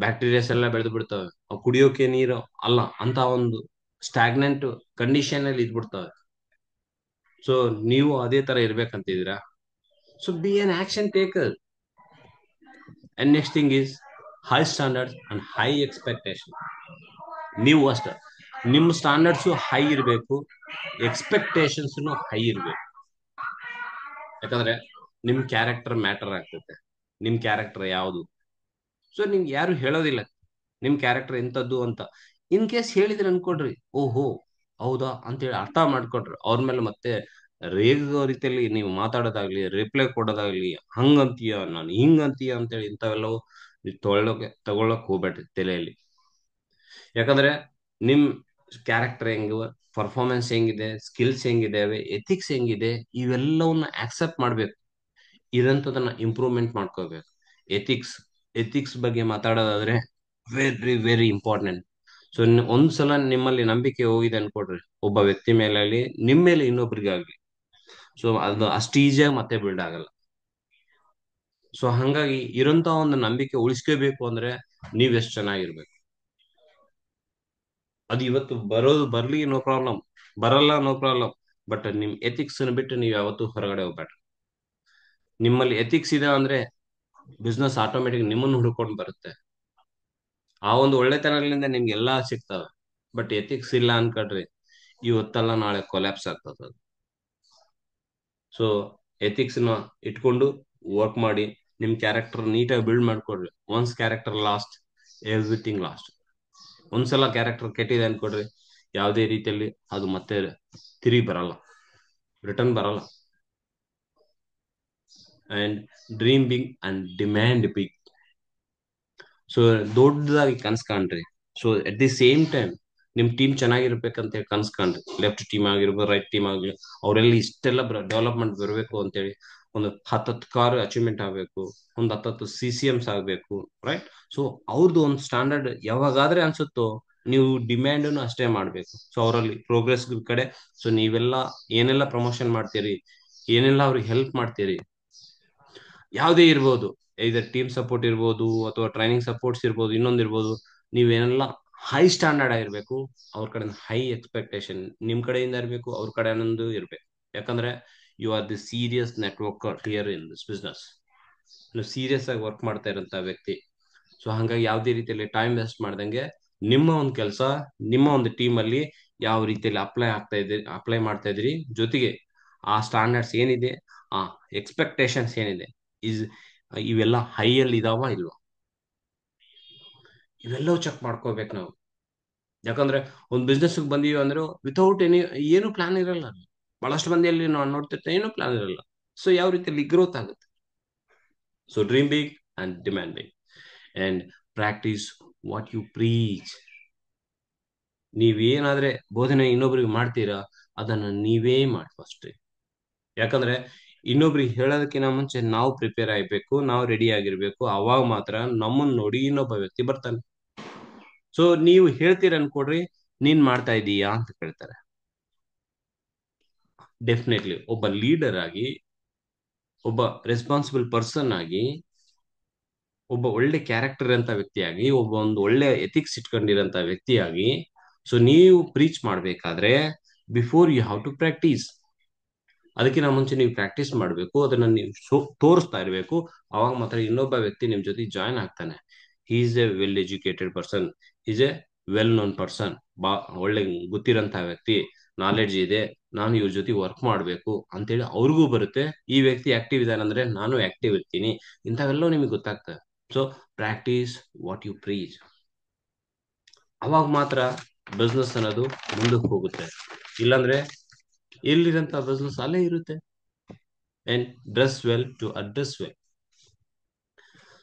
ಬ್ಯಾಕ್ಟೀರಿಯಾಸ್ ಎಲ್ಲ ಬೆಳೆದು ಬಿಡ್ತವೆ, ಅವು ಕುಡಿಯೋಕೆ ನೀರು ಅಲ್ಲ ಅಂತ ಒಂದು ಸ್ಟಾಗ್ನೆಂಟ್ ಕಂಡೀಷನ್ ಅಲ್ಲಿ ಇದ್ಬಿಡ್ತವೆ. ಸೊ ನೀವು ಅದೇ ತರ ಇರ್ಬೇಕಂತಿದ್ದೀರಾ? So be an action taker. And next thing is high standards and high expectation. ನೀವು ಅಷ್ಟೇ, ನಿಮ್ಮ ಸ್ಟ್ಯಾಂಡರ್ಡ್ಸು ಹೈ ಇರಬೇಕು, ಎಕ್ಸ್ಪೆಕ್ಟೇಷನ್ಸ್ ಹೈ ಇರಬೇಕು. ಯಾಕಂದ್ರೆ ನಿಮ್ ಕ್ಯಾರೆಕ್ಟರ್ ಮ್ಯಾಟರ್ ಆಗ್ತದೆ. ನಿಮ್ ಕ್ಯಾರೆಕ್ಟರ್ ಯಾವುದು, ಸೊ ನಿಮ್ಗೆ ಯಾರು ಹೇಳೋದಿಲ್ಲ ನಿಮ್ ಕ್ಯಾರೆಕ್ಟರ್ ಎಂತದ್ದು ಅಂತ. ಇನ್ ಕೇಸ್ ಹೇಳಿದ್ರೆ ಅನ್ಕೊಡ್ರಿ, ಓಹೋ ಹೌದಾ ಅಂತೇಳಿ ಅರ್ಥ ಮಾಡ್ಕೊಡ್ರಿ. ಅವ್ರ ಮೇಲೆ ಮತ್ತೆ ರೇಗೋ ರೀತಿಯಲ್ಲಿ ನೀವು ಮಾತಾಡೋದಾಗ್ಲಿ, ರಿಪ್ಲೈ ಕೊಡೋದಾಗ್ಲಿ, ಹಂಗಂತೀಯ ನಾನು ಹಿಂಗಂತೀಯ ಅಂತೇಳಿ ಇಂಥವೆಲ್ಲವೂ ನೀವು ತಗೊಳಕ್ ಹೋಗ್ಬೇಡ್ರಿ ತಲೆಯಲ್ಲಿ. ಯಾಕಂದ್ರೆ ನಿಮ್ ಕ್ಯಾರೆಕ್ಟರ್ ಹೆಂಗ, ಪರ್ಫಾರ್ಮೆನ್ಸ್ ಹೆಂಗಿದೆ, ಸ್ಕಿಲ್ಸ್ ಹೆಂಗಿದಾವೆ, ಎಥಿಕ್ಸ್ ಹೆಂಗಿದೆ, ಇವೆಲ್ಲವನ್ನ ಆಕ್ಸೆಪ್ಟ್ ಮಾಡ್ಬೇಕು. ಇದಂತದನ್ನ ಇಂಪ್ರೂವ್ಮೆಂಟ್ ಮಾಡ್ಕೋಬೇಕು. ಎಥಿಕ್ಸ್ ಎಥಿಕ್ಸ್ ಬಗ್ಗೆ ಮಾತಾಡೋದಾದ್ರೆ ವೆರಿ ವೆರಿ ಇಂಪಾರ್ಟೆಂಟ್. ಸೊ ಒಂದ್ಸಲ ನಿಮ್ಮಲ್ಲಿ ನಂಬಿಕೆ ಹೋಗಿದೆ ಅನ್ಕೊಡ್ರಿ, ಒಬ್ಬ ವ್ಯಕ್ತಿ ಮೇಲೆ ಆಗ್ಲಿ, ನಿಮ್ ಮೇಲೆ ಇನ್ನೊಬ್ರಿಗಾಗ್ಲಿ, ಸೊ ಅದು ಅಷ್ಟು ಈಸಿಯಾಗಿ ಮತ್ತೆ ಬಿಲ್ಡ್ ಆಗಲ್ಲ. ಸೊ ಹಂಗಾಗಿ ಇರೋಂತ ಒಂದು ನಂಬಿಕೆ ಉಳಿಸ್ಕೋಬೇಕು ಅಂದ್ರೆ ನೀವ್ ಎಷ್ಟು ಚೆನ್ನಾಗಿರ್ಬೇಕು. ಅದು ಇವತ್ತು ಬರ್ಲಿ ನೋ ಪ್ರಾಬ್ಲಮ್, ಬರಲ್ಲ ನೋ ಪ್ರಾಬ್ಲಮ್. ಬಟ್ ನಿಮ್ ಎಥಿಕ್ಸ್ ಬಿಟ್ಟು ನೀವ್ ಯಾವತ್ತೂ ಹೊರಗಡೆ ಹೋಗ್ಬೇಡ್ರಿ. ನಿಮ್ಮಲ್ಲಿ ಎಥಿಕ್ಸ್ ಇದೆ ಅಂದ್ರೆ ಬಿಸ್ನೆಸ್ ಆಟೋಮೆಟಿಕ್ ನಿಮ್ಮನ್ನು ಹುಡ್ಕೊಂಡು ಬರುತ್ತೆ. ಆ ಒಂದು ಒಳ್ಳೆತನದಿಂದ ನಿಮ್ಗೆ ಎಲ್ಲಾ ಸಿಗ್ತವೆ. ಬಟ್ ಎಥಿಕ್ಸ್ ಇಲ್ಲ ಅನ್ಕಡ್ರಿ, ಇವತ್ತಲ್ಲ ನಾಳೆ ಕೊಲ್ಯಾಪ್ಸ್ ಆಗ್ತದ. ಸೊ ಎಥಿಕ್ಸ್ ನ ಇಟ್ಕೊಂಡು ವರ್ಕ್ ಮಾಡಿ ನಿಮ್ ಕ್ಯಾರೆಕ್ಟರ್ ನೀಟಾಗಿ ಬಿಲ್ಡ್ ಮಾಡ್ಕೊಡ್ರಿ. Once character lost, everything lost. ಒಂದ್ಸಲ ಕ್ಯಾರೆಕ್ಟರ್ ಕೆಟ್ಟಿದೆ ಅನ್ಕೊಡ್ರಿ, ಯಾವುದೇ ರೀತಿಯಲ್ಲಿ ಅದು ಮತ್ತೆ ತಿರುಗಿ ಬರಲ್ಲ, ರಿಟರ್ನ್ ಬರಲ್ಲ. And dream big and demand big. So ದೊಡ್ಡದಾಗಿ ಕನ್ಸ್ ಕಾಣ್ರಿ. So at the same time ನಿಮ್ ಟೀಮ್ ಚೆನ್ನಾಗಿರ್ಬೇಕಂತ ಹೇಳಿ ಕನ್ಸ್ ಕಾಣ್ರಿ. ಲೆಫ್ಟ್ ಟೀಮ್ ಆಗಿರ್ಬೋದು, ರೈಟ್ ಟೀಮ್ ಆಗಲಿ, ಅವರೆಲ್ಲ ಇಷ್ಟೆಲ್ಲ ಡೆವಲಪ್ಮೆಂಟ್ ಬರಬೇಕು ಅಂತೇಳಿ ಒಂದು ಹತ್ತತ್ತು ಕಾರ್ ಅಚೀವ್ಮೆಂಟ್ ಆಗಬೇಕು, ಒಂದು ಹತ್ತತ್ತು CCMs ಆಗಬೇಕು, ರೈಟ್? ಸೊ ಅವ್ರದ್ದು ಒಂದು ಸ್ಟ್ಯಾಂಡರ್ಡ್ ಯಾವಾಗಾದ್ರೆ ಅನ್ಸುತ್ತೋ ನೀವು ಡಿಮ್ಯಾಂಡನ್ನು ಅಷ್ಟೇ ಮಾಡಬೇಕು. ಸೊ ಅವರಲ್ಲಿ ಪ್ರೋಗ್ರೆಸ್ ಕಡೆ. ಸೊ ನೀವೆಲ್ಲ ಏನೆಲ್ಲ ಪ್ರಮೋಷನ್ ಮಾಡ್ತೀರಿ, ಏನೆಲ್ಲ ಅವ್ರಿಗೆ ಹೆಲ್ಪ್ ಮಾಡ್ತೀರಿ, ಯಾವುದೇ ಇರ್ಬೋದು, ಇದರ್ ಟೀಮ್ ಸಪೋರ್ಟ್ ಇರ್ಬೋದು ಅಥವಾ ಟ್ರೈನಿಂಗ್ ಸಪೋರ್ಟ್ಸ್ ಇರ್ಬೋದು, ಇನ್ನೊಂದು ಇರ್ಬೋದು, ನೀವೇನೆಲ್ಲ ಹೈ ಸ್ಟ್ಯಾಂಡರ್ಡ್ ಆಗಿರ್ಬೇಕು. ಅವ್ರ ಕಡೆ ಹೈ ಎಕ್ಸ್ಪೆಕ್ಟೇಷನ್ ನಿಮ್ ಕಡೆಯಿಂದ ಇರಬೇಕು, ಅವ್ರ ಕಡೆ ಅನ್ನೊಂದು ಇರ್ಬೇಕು. ಯಾಕಂದ್ರೆ you are the serious networker here in this business. ನೀವು ಸೀರಿಯಸ್ ಆಗಿ ವರ್ಕ್ ಮಾಡ್ತಾ ಇರೋಂಥ ವ್ಯಕ್ತಿ. ಸೊ ಹಂಗಾಗಿ ಯಾವುದೇ ರೀತಿಯಲ್ಲಿ ಟೈಮ್ ವೇಸ್ಟ್ ಮಾಡ್ದಂಗೆ ನಿಮ್ಮ ಒಂದು ಕೆಲಸ, ನಿಮ್ಮ ಒಂದು ಟೀಮ್ ಅಲ್ಲಿ ಯಾವ ರೀತಿಯಲ್ಲಿ ಅಪ್ಲೈ ಮಾಡ್ತಾ ಇದ್ದೀರಿ, ಜೊತೆಗೆ ಆ ಸ್ಟ್ಯಾಂಡರ್ಡ್ಸ್ ಏನಿದೆ, ಆ ಎಕ್ಸ್ಪೆಕ್ಟೇಷನ್ಸ್ ಏನಿದೆ, ಇಸ್ ಇವೆಲ್ಲ ಹೈ ಅಲ್ಲಿ ಇದಾವ ಇಲ್ವಾ, ಇವೆಲ್ಲವೂ ಚೆಕ್ ಮಾಡ್ಕೋಬೇಕು ನಾವು. ಯಾಕಂದ್ರೆ ಒಂದು ಬಿಸ್ನೆಸ್ ಬಂದೀವಿ ಅಂದ್ರೆ ವಿತೌಟ್ ಏನು ಪ್ಲಾನ್ ಇರಲ್ಲ. ಬಹಳಷ್ಟು ಮಂದಿಯಲ್ಲಿ ನಾವು ನೋಡ್ತಿರ್ತೇವೆ, ಏನು ಪ್ಲಾನ್ ಇರಲ್ಲ. ಸೊ ಯಾವ ರೀತಿಯಲ್ಲಿ ಗ್ರೋತ್ ಆಗುತ್ತೆ? So dream big and demand big and practice what you preach. ನೀವೇನಾದ್ರೆ ಬೋಧನೆ ಇನ್ನೊಬ್ರಿಗೆ ಮಾಡ್ತೀರಾ, ಅದನ್ನ ನೀವೇ ಮಾಡಿ ಫಸ್ಟ್. ಯಾಕಂದ್ರೆ ಇನ್ನೊಬ್ರಿಗೆ ಹೇಳೋದಕ್ಕಿಂತ ಮುಂಚೆ ನಾವು ಪ್ರಿಪೇರ್ ಆಗ್ಬೇಕು, ನಾವು ರೆಡಿ ಆಗಿರ್ಬೇಕು. ಅವಾಗ ಮಾತ್ರ ನಮ್ಮನ್ನ ನೋಡಿ ಇನ್ನೊಬ್ಬ ವ್ಯಕ್ತಿ ಬರ್ತಾನೆ. ಸೊ ನೀವು ಹೇಳ್ತೀರ ಅನ್ಕೊಡ್ರಿ, ನೀನ್ ಮಾಡ್ತಾ ಇದೀಯಾ ಅಂತ ಕೇಳ್ತಾರೆ. ಡೆಫಿನೆಟ್ಲಿ ಒಬ್ಬ ಲೀಡರ್ ಆಗಿ, ಒಬ್ಬ ರೆಸ್ಪಾನ್ಸಿಬಲ್ ಪರ್ಸನ್ ಆಗಿ, ಒಬ್ಬ ಒಳ್ಳೆ ಕ್ಯಾರೆಕ್ಟರ್ ಅಂತ ವ್ಯಕ್ತಿಯಾಗಿ, ಒಬ್ಬ ಒಂದು ಒಳ್ಳೆ ಎಥಿಕ್ಸ್ ಇಟ್ಕೊಂಡಿರೋಂಥ ವ್ಯಕ್ತಿಯಾಗಿ, ಸೊ ನೀವು ಪ್ರೀಚ್ ಮಾಡ್ಬೇಕಾದ್ರೆ before you have to practice. ಅದಕ್ಕಿಂತ ಮುಂಚೆ ನೀವು ಪ್ರಾಕ್ಟೀಸ್ ಮಾಡಬೇಕು, ಅದನ್ನ ನೀವು ತೋರಿಸ್ತಾ ಇರಬೇಕು. ಅವಾಗ ಮಾತ್ರ ಇನ್ನೊಬ್ಬ ವ್ಯಕ್ತಿ ನಿಮ್ ಜೊತೆ ಜಾಯ್ನ್ ಆಗ್ತಾನೆ. He is A well educated person, is A well known person, ಒಳ್ಳೆ ಗೊತ್ತಿರೋಂಥ ವ್ಯಕ್ತಿ, ನಾಲೆಡ್ಜ್ ಇದೆ, ನಾನು ಇವ್ರ ಜೊತೆ ವರ್ಕ್ ಮಾಡಬೇಕು ಅಂತೇಳಿ ಅವ್ರಿಗೂ ಬರುತ್ತೆ. ಈ ವ್ಯಕ್ತಿ ಆಕ್ಟಿವ್ ಇದ್ದಾನೆ ಅಂದ್ರೆ ನಾನು ಆಕ್ಟಿವ್ ಇರ್ತೀನಿ, ಇಂಥವೆಲ್ಲವೂ ನಿಮಗೆ ಗೊತ್ತಾಗ್ತದೆ. So practice what you preach. ಅವಾಗ ಮಾತ್ರ ಬಿಸ್ನೆಸ್ ಅನ್ನೋದು ಮುಂದಕ್ಕೆ ಹೋಗುತ್ತೆ. ಇಲ್ಲಾಂದ್ರೆ ಎಲ್ಲಿರಂತ ಬಿಸ್ನೆಸ್ ಅಲ್ಲೇ ಇರುತ್ತೆ. And dress well to address well.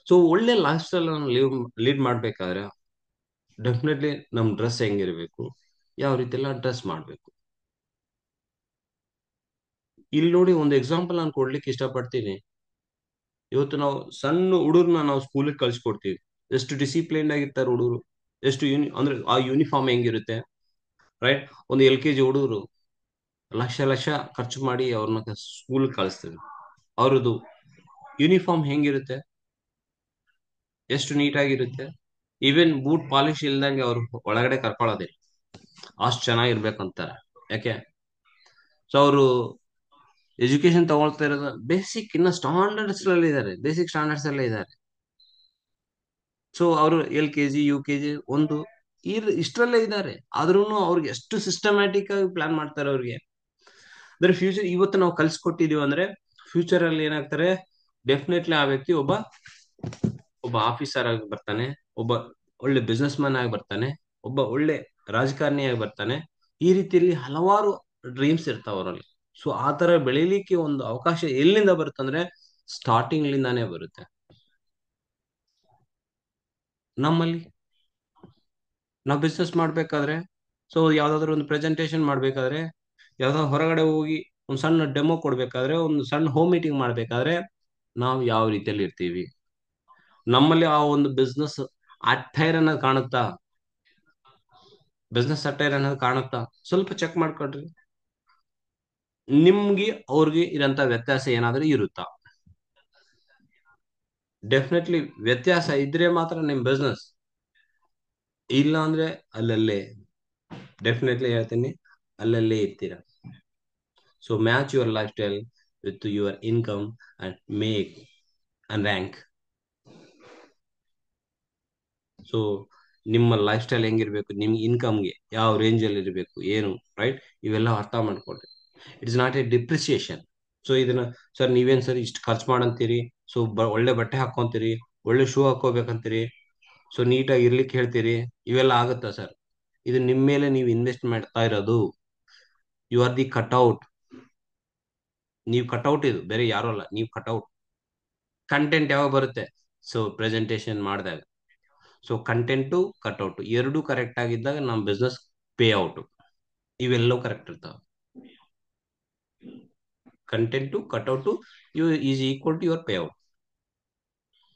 So ಒಳ್ಳೆ ಲೈಫ್ ಸ್ಟೈಲ್ ಲೀಡ್ ಮಾಡ್ಬೇಕಾದ್ರೆ ಡೆಫಿನೆಟ್ಲಿ ನಮ್ ಡ್ರೆಸ್ ಹೆಂಗಿರ್ಬೇಕು, ಯಾವ ರೀತಿ ಎಲ್ಲ ಡ್ರೆಸ್ ಮಾಡ್ಬೇಕು. ಇಲ್ಲಿ ನೋಡಿ, ಒಂದು ಎಕ್ಸಾಂಪಲ್ ನಾನು ಕೊಡ್ಲಿಕ್ಕೆ ಇಷ್ಟಪಡ್ತೀನಿ. ಇವತ್ತು ನಾವು ಸಣ್ಣ ಹುಡುಗರ್ನ ನಾವು ಸ್ಕೂಲಿಗೆ ಕಳ್ಸಿಕೊಡ್ತೀವಿ, ಎಷ್ಟು ಡಿಸಿಪ್ಲೈನ್ ಆಗಿರ್ತಾರೆ ಹುಡುಗರು, ಎಷ್ಟು ಅಂದ್ರೆ ಆ ಯೂನಿಫಾರ್ಮ್ ಹೆಂಗಿರುತ್ತೆ, ರೈಟ್? ಒಂದು LKG ಹುಡುಗರು ಲಕ್ಷ ಲಕ್ಷ ಖರ್ಚು ಮಾಡಿ ಅವ್ರನ್ನ ಸ್ಕೂಲ್ ಕಳಿಸ್ತೀವಿ. ಅವ್ರದ್ದು ಯೂನಿಫಾರ್ಮ್ ಹೆಂಗಿರುತ್ತೆ, ಎಷ್ಟು ನೀಟಾಗಿರುತ್ತೆ. ಈವನ್ ಬೂಟ್ ಪಾಲಿಶ್ ಇಲ್ದಂಗೆ ಅವ್ರು ಒಳಗಡೆ ಕರ್ಕೊಳ್ಳೋದಿಲ್ಲ, ಅಷ್ಟು ಚೆನ್ನಾಗಿರ್ಬೇಕಂತಾರೆ. ಯಾಕೆ? ಸೊ ಅವರು ಎಜುಕೇಶನ್ ತಗೊಳ್ತಾ ಇರೋದು ಬೇಸಿಕ್, ಇನ್ನ ಸ್ಟ್ಯಾಂಡರ್ಡ್ಸ್ ಅಲ್ಲಿ ಇದ್ದಾರೆ, ಬೇಸಿಕ್ ಸ್ಟ್ಯಾಂಡರ್ಡ್ಸ್ ಅಲ್ಲೇ ಇದ್ದಾರೆ. ಸೊ ಅವರು LKG UKG ಒಂದು ಇಷ್ಟರಲ್ಲೇ ಇದ್ದಾರೆ. ಆದ್ರೂ ಅವ್ರಿಗೆ ಎಷ್ಟು ಸಿಸ್ಟಮ್ಯಾಟಿಕ್ ಆಗಿ ಪ್ಲಾನ್ ಮಾಡ್ತಾರೆ ಅವ್ರಿಗೆ. ಅಂದ್ರೆ ಫ್ಯೂಚರ್ ಇವತ್ತು ನಾವು ಕಲ್ಸ್ಕೊಟ್ಟಿದೀವಿ ಅಂದ್ರೆ ಫ್ಯೂಚರ್ ಅಲ್ಲಿ ಏನಾಗ್ತಾರೆ, ಡೆಫಿನೆಟ್ಲಿ ಆ ವ್ಯಕ್ತಿ ಒಬ್ಬ ಒಬ್ಬ ಆಫೀಸರ್ ಆಗಿ ಬರ್ತಾನೆ, ಒಬ್ಬ ಒಳ್ಳೆ ಬಿಸ್ನೆಸ್ ಮ್ಯಾನ್ ಆಗಿ ಬರ್ತಾನೆ, ಒಬ್ಬ ಒಳ್ಳೆ ರಾಜಕಾರಣಿಯಾಗಿ ಬರ್ತಾನೆ. ಈ ರೀತಿಯಲ್ಲಿ ಹಲವಾರು ಡ್ರೀಮ್ಸ್ ಇರ್ತಾವ ಅವರಲ್ಲಿ. ಸೊ ಆ ತರ ಬೆಳಿಲಿಕ್ಕೆ ಒಂದು ಅವಕಾಶ ಎಲ್ಲಿಂದ ಬರುತ್ತಂದ್ರೆ ಸ್ಟಾರ್ಟಿಂಗ್ ಲಿಂದಾನೇ ಬರುತ್ತೆ. ನಮ್ಮಲ್ಲಿ ನಾವು ಬಿಸ್ನೆಸ್ ಮಾಡ್ಬೇಕಾದ್ರೆ, ಸೊ ಯಾವ್ದಾದ್ರು ಒಂದು ಪ್ರೆಸೆಂಟೇಶನ್ ಮಾಡ್ಬೇಕಾದ್ರೆ, ಯಾವ್ದಾದ್ರು ಹೊರಗಡೆ ಹೋಗಿ ಒಂದು ಸಣ್ಣ ಡೆಮೋ ಕೊಡ್ಬೇಕಾದ್ರೆ, ಒಂದು ಸಣ್ಣ ಹೋಮ್ ಮೀಟಿಂಗ್ ಮಾಡ್ಬೇಕಾದ್ರೆ ನಾವು ಯಾವ ರೀತಿಯಲ್ಲಿ ಇರ್ತೀವಿ, ನಮ್ಮಲ್ಲಿ ಆ ಒಂದು ಬಿಸ್ನೆಸ್ ಅಟ್ಟೈರ್ ಅನ್ನೋದು ಕಾಣುತ್ತಾ, ಬಿಸ್ನೆಸ್ ಅಟ್ಟೈರ್ ಅನ್ನೋದು ಕಾಣುತ್ತಾ, ಸ್ವಲ್ಪ ಚೆಕ್ ಮಾಡ್ಕೊಡ್ರಿ. ನಿಮ್ಗೆ ಅವ್ರಿಗೆ ಇರೋಂಥ ವ್ಯತ್ಯಾಸ ಏನಾದ್ರೂ ಇರುತ್ತಾ? ಡೆಫಿನೆಟ್ಲಿ ವ್ಯತ್ಯಾಸ ಇದ್ರೆ ಮಾತ್ರ ನಿಮ್ ಬಿಸ್ನೆಸ್, ಇಲ್ಲ ಅಂದ್ರೆ ಅಲ್ಲಲ್ಲೇ, ಡೆಫಿನೆಟ್ಲಿ ಹೇಳ್ತೀನಿ, ಅಲ್ಲಲ್ಲೇ ಇರ್ತೀರ. So match your life style with your income and make and rank. So ನಿಮ್ಮ ಲೈಫ್ ಸ್ಟೈಲ್ ಹೆಂಗಿರ್ಬೇಕು, ನಿಮ್ ಇನ್ಕಮ್ಗೆ ಯಾವ ರೇಂಜ್ ಅಲ್ಲಿ ಇರಬೇಕು, ಏನು, ರೈಟ್? ಇವೆಲ್ಲ ಅರ್ಥ ಮಾಡ್ಕೊಳ್ರಿ. It's not A depreciation. So ಇದನ್ನ ಸರ್ ನೀವೇನ್ ಸರ್ ಇಷ್ಟು ಖರ್ಚು ಮಾಡಂತೀರಿ, ಸೊ ಒಳ್ಳೆ ಬಟ್ಟೆ ಹಾಕೊಂತೀರಿ, ಒಳ್ಳೆ ಶೂ ಹಾಕೋಬೇಕಂತೀರಿ, ಸೊ ನೀಟಾಗಿ ಇರ್ಲಿಕ್ಕೆ ಹೇಳ್ತೀರಿ, ಇವೆಲ್ಲ ಆಗುತ್ತಾ ಸರ್? ಇದು ನಿಮ್ಮ ಮೇಲೆ ನೀವು ಇನ್ವೆಸ್ಟ್ ಮಾಡ್ತಾ ಇರೋದು. You are the cutout. ನೀವು ಕಟ್ಔಟ್, ಇದು ಬೇರೆ ಯಾರು ಅಲ್ಲ, ನೀವು ಕಟ್ಔಟ್. ಕಂಟೆಂಟ್ ಯಾವಾಗ ಬರುತ್ತೆ? ಸೊ ಪ್ರೆಸೆಂಟೇಶನ್ ಮಾಡಿದಾಗ. ಸೊ ಕಂಟೆಂಟು ಕಟ್ಔಟ್ ಎರಡೂ ಕರೆಕ್ಟ್ ಆಗಿದ್ದಾಗ ನಮ್ಮ ಬಿಸ್ನೆಸ್ ಪೇ ಔಟ್. ಇವೆಲ್ಲವೂ ಕರೆಕ್ಟ್ ಇರ್ತಾವ. Content cutout you is equal to your payout.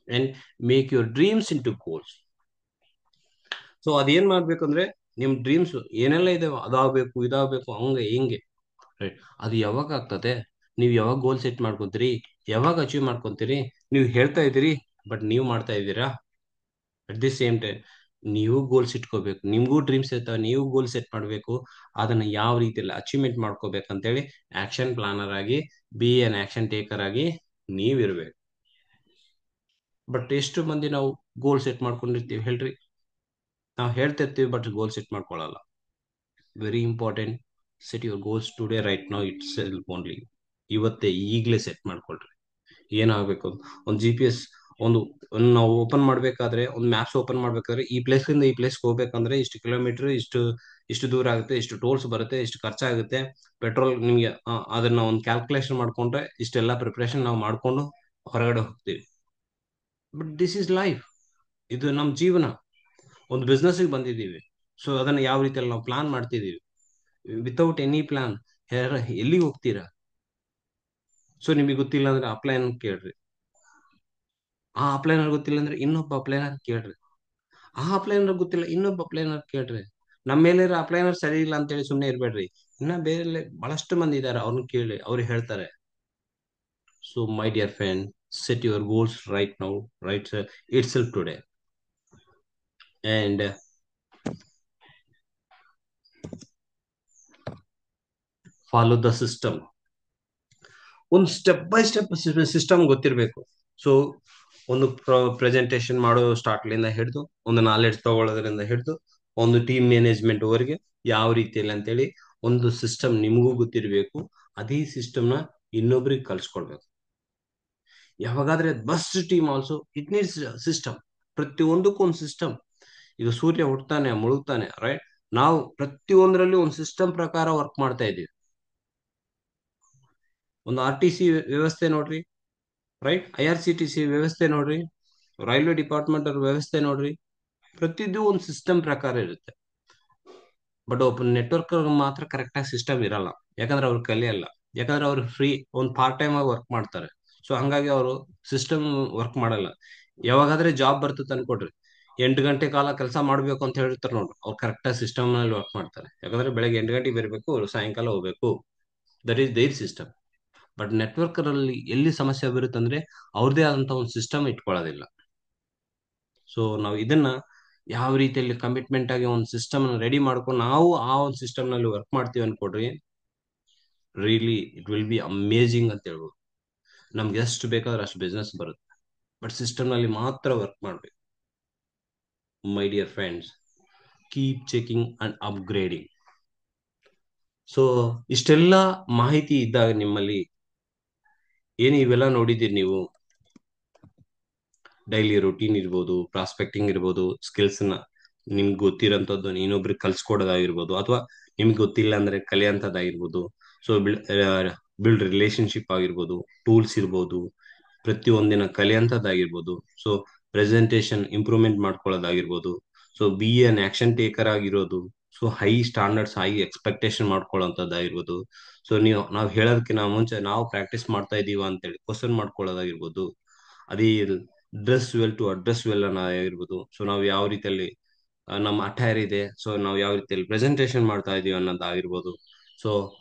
And make your dreams into goals. So ಅದೇನ್ ಮಾಡ್ಬೇಕಂದ್ರೆ ನಿಮ್ ಡ್ರೀಮ್ಸ್ ಏನೆಲ್ಲ ಇದೆ, ಅದಾಗಬೇಕು ಇದಾಗಬೇಕು ಹಂಗೆ ಹಿಂಗೆ, ರೈಟ್? ಅದು ಯಾವಾಗ ಆಗ್ತದೆ? ನೀವು ಯಾವಾಗ ಗೋಲ್ ಸೆಟ್ ಮಾಡ್ಕೊಂತೀರಿ, ಯಾವಾಗ ಅಚೀವ್ ಮಾಡ್ಕೊಂತೀರಿ? ನೀವು ಹೇಳ್ತಾ ಇದ್ದೀರಿ, ಬಟ್ ನೀವು ಮಾಡ್ತಾ ಇದ್ದೀರಾ? ಅಟ್ ದಿ ಸೇಮ್ ಟೈಮ್ ನೀವು ಗೋಲ್ಸ್ ಇಟ್ಕೋಬೇಕು, ನಿಮ್ಗೂ ಡ್ರೀಮ್ಸ್ ಇರ್ತಾವೆ, ನೀವು ಗೋಲ್ ಸೆಟ್ ಮಾಡಬೇಕು. ಅದನ್ನ ಯಾವ ರೀತಿಯಲ್ಲಿ ಅಚೀವ್ಮೆಂಟ್ ಮಾಡ್ಕೋಬೇಕಂತೇಳಿ ಆಕ್ಷನ್ ಪ್ಲಾನರ್ ಆಗಿ, ಬಿ ಎನ್ ಆಕ್ಷನ್ ಟೇಕರ್ ಆಗಿ ನೀವಿರ್ಬೇಕು. ಬಟ್ ಎಷ್ಟು ಮಂದಿ ನಾವು ಗೋಲ್ ಸೆಟ್ ಮಾಡ್ಕೊಂಡಿರ್ತೀವಿ ಹೇಳ್ರಿ? ನಾವು ಹೇಳ್ತಿರ್ತೀವಿ ಬಟ್ ಗೋಲ್ ಸೆಟ್ ಮಾಡ್ಕೊಳ್ಳಲ್ಲ. Very important. Set your goals today, right now itself only. ಇವತ್ತೇ ಈಗಲೇ ಸೆಟ್ ಮಾಡ್ಕೊಳ್ರಿ ಏನಾಗಬೇಕು. ಒಂದು GPS, ಒಂದು ನಾವು ಓಪನ್ ಮಾಡ್ಬೇಕಾದ್ರೆ, ಒಂದು ಮ್ಯಾಪ್ಸ್ ಓಪನ್ ಮಾಡ್ಬೇಕಾದ್ರೆ ಈ ಪ್ಲೇಸ್ ಇಂದ ಈ ಪ್ಲೇಸ್ ಹೋಗ್ಬೇಕಂದ್ರೆ ಇಷ್ಟು ಕಿಲೋಮೀಟರ್, ಇಷ್ಟು ಇಷ್ಟು ದೂರ ಆಗುತ್ತೆ, ಇಷ್ಟು ಟೋಲ್ಸ್ ಬರುತ್ತೆ, ಇಷ್ಟು ಖರ್ಚಾಗುತ್ತೆ, ಪೆಟ್ರೋಲ್ ನಿಮ್ಗೆ ಅದನ್ನ ಒಂದು ಕ್ಯಾಲ್ಕುಲೇಷನ್ ಮಾಡ್ಕೊಂಡ್ರೆ ಇಷ್ಟೆಲ್ಲ ಪ್ರಿಪ್ರೇಷನ್ ನಾವು ಮಾಡ್ಕೊಂಡು ಹೊರಗಡೆ ಹೋಗ್ತೀವಿ. But this is life. ಇದು ನಮ್ಮ ಜೀವನ. ಒಂದು ಬಿಸ್ನೆಸ್ಗೆ ಬಂದಿದ್ದೀವಿ, ಸೊ ಅದನ್ನ ಯಾವ ರೀತಿಯಲ್ಲಿ ನಾವು ಪ್ಲಾನ್ ಮಾಡ್ತಿದೀವಿ. ವಿತೌಟ್ ಎನಿ ಪ್ಲಾನ್ ಎಲ್ಲಿಗೆ ಹೋಗ್ತೀರಾ? ಸೊ ನಿಮಗೆ ಗೊತ್ತಿಲ್ಲ ಅಂದ್ರೆ ಅಪ್ಲೈನ್ ಕೇಳ್ರಿ, ಆ ಅಪ್ಲೈನರ್ ಗೊತ್ತಿಲ್ಲ ಅಂದ್ರೆ ಇನ್ನೊಬ್ಬ ಅಪ್ಲೈನರ್ ಕೇಳ್ರಿ, ಆ ಅಪ್ಲೈನರ್ ಗೊತ್ತಿಲ್ಲ ಇನ್ನೊಬ್ಬ ಅಪ್ಲೈನರ್ ಕೇಳ್ರಿ. ನಮ್ಮ ಮೇಲೆ ಅಪ್ಲೈನರ್ ಸರಿ ಇಲ್ಲ ಅಂತೇಳಿ ಸುಮ್ಮನೆ ಇರ್ಬೇಡ್ರಿ. ಇನ್ನ ಬೇರೆ ಬಹಳಷ್ಟು ಮಂದಿ ಇದಾರೆ, ಅವ್ರನ್ನ ಕೇಳಿ, ಅವ್ರು ಹೇಳ್ತಾರೆ. So my dear friend, set your goals right now, right it self today, and follow the system. ಒಂದು ಸ್ಟೆಪ್ ಬೈ ಸ್ಟೆಪ್ ಸಿಸ್ಟಮ್ ಗೊತ್ತಿರಬೇಕು. ಸೊ ಒಂದು ಪ್ರೆಸೆಂಟೇಶನ್ ಮಾಡೋ ಸ್ಟಾರ್ಟ್ಲಿಂದ ಹಿಡಿದು, ಒಂದು ನಾಲೆಡ್ಜ್ ತಗೊಳ್ಳೋದ್ರಿಂದ ಹಿಡಿದು, ಒಂದು ಟೀಮ್ ಮ್ಯಾನೇಜ್ಮೆಂಟ್ ವರೆಗೆ ಯಾವ ರೀತಿಯಲ್ಲಿ ಅಂತೇಳಿ ಒಂದು ಸಿಸ್ಟಮ್ ನಿಮಗೂ ಗೊತ್ತಿರಬೇಕು. ಅದೇ ಸಿಸ್ಟಮ್ನ ಇನ್ನೊಬ್ರಿಗೆ ಕಲ್ಸ್ಕೊಡ್ಬೇಕು. ಯಾವಾಗಾದ್ರೆ bus team also it needs system. ಪ್ರತಿಯೊಂದಕ್ಕೂ ಒಂದು ಸಿಸ್ಟಮ್. ಈಗ ಸೂರ್ಯ ಹುಟ್ಟತಾನೆ ಮುಳುಗ್ತಾನೆ, ರೈಟ್? ನಾವು ಪ್ರತಿಯೊಂದರಲ್ಲಿ ಒಂದು ಸಿಸ್ಟಮ್ ಪ್ರಕಾರ ವರ್ಕ್ ಮಾಡ್ತಾ ಇದೀವಿ. ಒಂದು RTC ವ್ಯವಸ್ಥೆ ನೋಡ್ರಿ, ರೈಟ್? IRCTC ವ್ಯವಸ್ಥೆ ನೋಡ್ರಿ, ರೈಲ್ವೆ ಡಿಪಾರ್ಟ್ಮೆಂಟ್ ಅವ್ರ ವ್ಯವಸ್ಥೆ ನೋಡ್ರಿ, ಪ್ರತಿದ್ದು ಒಂದು ಸಿಸ್ಟಮ್ ಪ್ರಕಾರ ಇರುತ್ತೆ. ಬಟ್ ಒಬ್ಬ ನೆಟ್ವರ್ಕ್ ಮಾತ್ರ ಕರೆಕ್ಟ್ ಆಗಿ ಸಿಸ್ಟಮ್ ಇರಲ್ಲ, ಯಾಕಂದ್ರೆ ಅವ್ರು ಕಲಿಯಲ್ಲ, ಯಾಕಂದ್ರೆ ಅವ್ರು ಫ್ರೀ ಒಂದು ಪಾರ್ಟ್ ಟೈಮ್ ಆಗಿ ವರ್ಕ್ ಮಾಡ್ತಾರೆ. ಸೊ ಹಂಗಾಗಿ ಅವರು ಸಿಸ್ಟಮ್ ವರ್ಕ್ ಮಾಡಲ್ಲ. ಯಾವಾಗಾದ್ರೆ ಜಾಬ್ ಬರ್ತದೆ ಅನ್ಕೊಡ್ರಿ, 8 ಗಂಟೆ ಕಾಲ ಕೆಲಸ ಮಾಡ್ಬೇಕು ಅಂತ ಹೇಳಿರ್ತಾರೆ ನೋಡ್ರಿ, ಅವ್ರು ಕರೆಕ್ಟ್ ಆಗಿ ಸಿಸ್ಟಮ್ ನಲ್ಲಿ ವರ್ಕ್ ಮಾಡ್ತಾರೆ. ಯಾಕಂದ್ರೆ ಬೆಳಗ್ಗೆ 8 ಗಂಟೆಗೆ ಬರಬೇಕು, ಅವ್ರು ಸಾಯಂಕಾಲ ಹೋಗ್ಬೇಕು. That is their system. But network ಅಲ್ಲಿ ಎಲ್ಲಿ ಸಮಸ್ಯೆ ಬರುತ್ತೆ ಅಂದ್ರೆ ಅವ್ರದೇ ಆದಂತ ಒಂದು ಸಿಸ್ಟಮ್ ಇಟ್ಕೊಳ್ಳೋದಿಲ್ಲ. ಸೊ ನಾವು ಇದನ್ನ ಯಾವ ರೀತಿಯಲ್ಲಿ ಕಮಿಟ್ಮೆಂಟ್ ಆಗಿ ಒಂದು ಸಿಸ್ಟಮ್ ರೆಡಿ ಮಾಡ್ಕೊಂಡು ನಾವು ಆ ಒಂದು ಸಿಸ್ಟಮ್ ನಲ್ಲಿ ವರ್ಕ್ ಮಾಡ್ತೀವಿ ಅನ್ಕೊಡ್ರಿ, really it will be amazing ಅಂತ ಹೇಳ್ಬೋದು. ನಮ್ಗೆ ಎಷ್ಟು ಬೇಕಾದ್ರೆ ಅಷ್ಟು ಬಿಸ್ನೆಸ್ ಬರುತ್ತೆ, ಬಟ್ ಸಿಸ್ಟಮ್ ನಲ್ಲಿ ಮಾತ್ರ ವರ್ಕ್ ಮಾಡ್ಬೇಕು. My dear friends, keep checking and upgrading. So ಇಷ್ಟೆಲ್ಲ ಮಾಹಿತಿ ಇದ್ದಾಗ ನಿಮ್ಮಲ್ಲಿ ಏನು ಇವೆಲ್ಲ ನೋಡಿದ್ದೀರಿ ನೀವು, ಡೈಲಿ ರುಟೀನ್ ಇರ್ಬೋದು, ಪ್ರಾಸ್ಪೆಕ್ಟಿಂಗ್ ಇರ್ಬೋದು, ಸ್ಕಿಲ್ಸ್ ನ ನಿಮ್ಗೆ ಗೊತ್ತಿರೋಂಥದ್ದು ಇನ್ನೊಬ್ರಿಗೆ ಕಲ್ಸ್ಕೊಡೋದಾಗಿರ್ಬೋದು, ಅಥವಾ ನಿಮ್ಗೆ ಗೊತ್ತಿಲ್ಲ ಅಂದ್ರೆ ಕಲಿಯಂಥದ್ದಾಗಿರ್ಬೋದು. ಸೊ ಬಿಲ್ಡ್ ರಿಲೇಶನ್ಶಿಪ್ ಆಗಿರ್ಬೋದು, ಟೂಲ್ಸ್ ಇರ್ಬೋದು, ಪ್ರತಿಯೊಂದಿನ ಕಲಿಯಂಥದ್ದಾಗಿರ್ಬೋದು. ಸೊ ಪ್ರೆಸೆಂಟೇಶನ್ ಇಂಪ್ರೂವ್ಮೆಂಟ್ ಮಾಡ್ಕೊಳ್ಳೋದಾಗಿರ್ಬೋದು. So be an action taker ಆಗಿರೋದು. So high standards, high expectation ಮಾಡ್ಕೊಳ್ಳೋಂಥದ್ದಾಗಿರ್ಬೋದು. ಸೊ ನಾವು ಹೇಳೋದಕ್ಕಿಂತ ಮುಂಚೆ ನಾವು ಪ್ರಾಕ್ಟೀಸ್ ಮಾಡ್ತಾ ಇದೀವ ಅಂತೇಳಿ ಕ್ವಶನ್ ಮಾಡ್ಕೊಳ್ಳೋದಾಗಿರ್ಬೋದು. ಅದೇ dress well to address well ಅನ್ನೋದಾಗಿರ್ಬೋದು. ಸೊ ನಾವು ಯಾವ ರೀತಿಯಲ್ಲಿ ನಮ್ಮ ಅಟೈರ್ ಇದೆ, ಸೊ ನಾವು ಯಾವ ರೀತಿಯಲ್ಲಿ ಪ್ರೆಸೆಂಟೇಶನ್ ಮಾಡ್ತಾ ಇದೀವಿ ಅನ್ನೋದಾಗಿರ್ಬೋದು. ಸೊ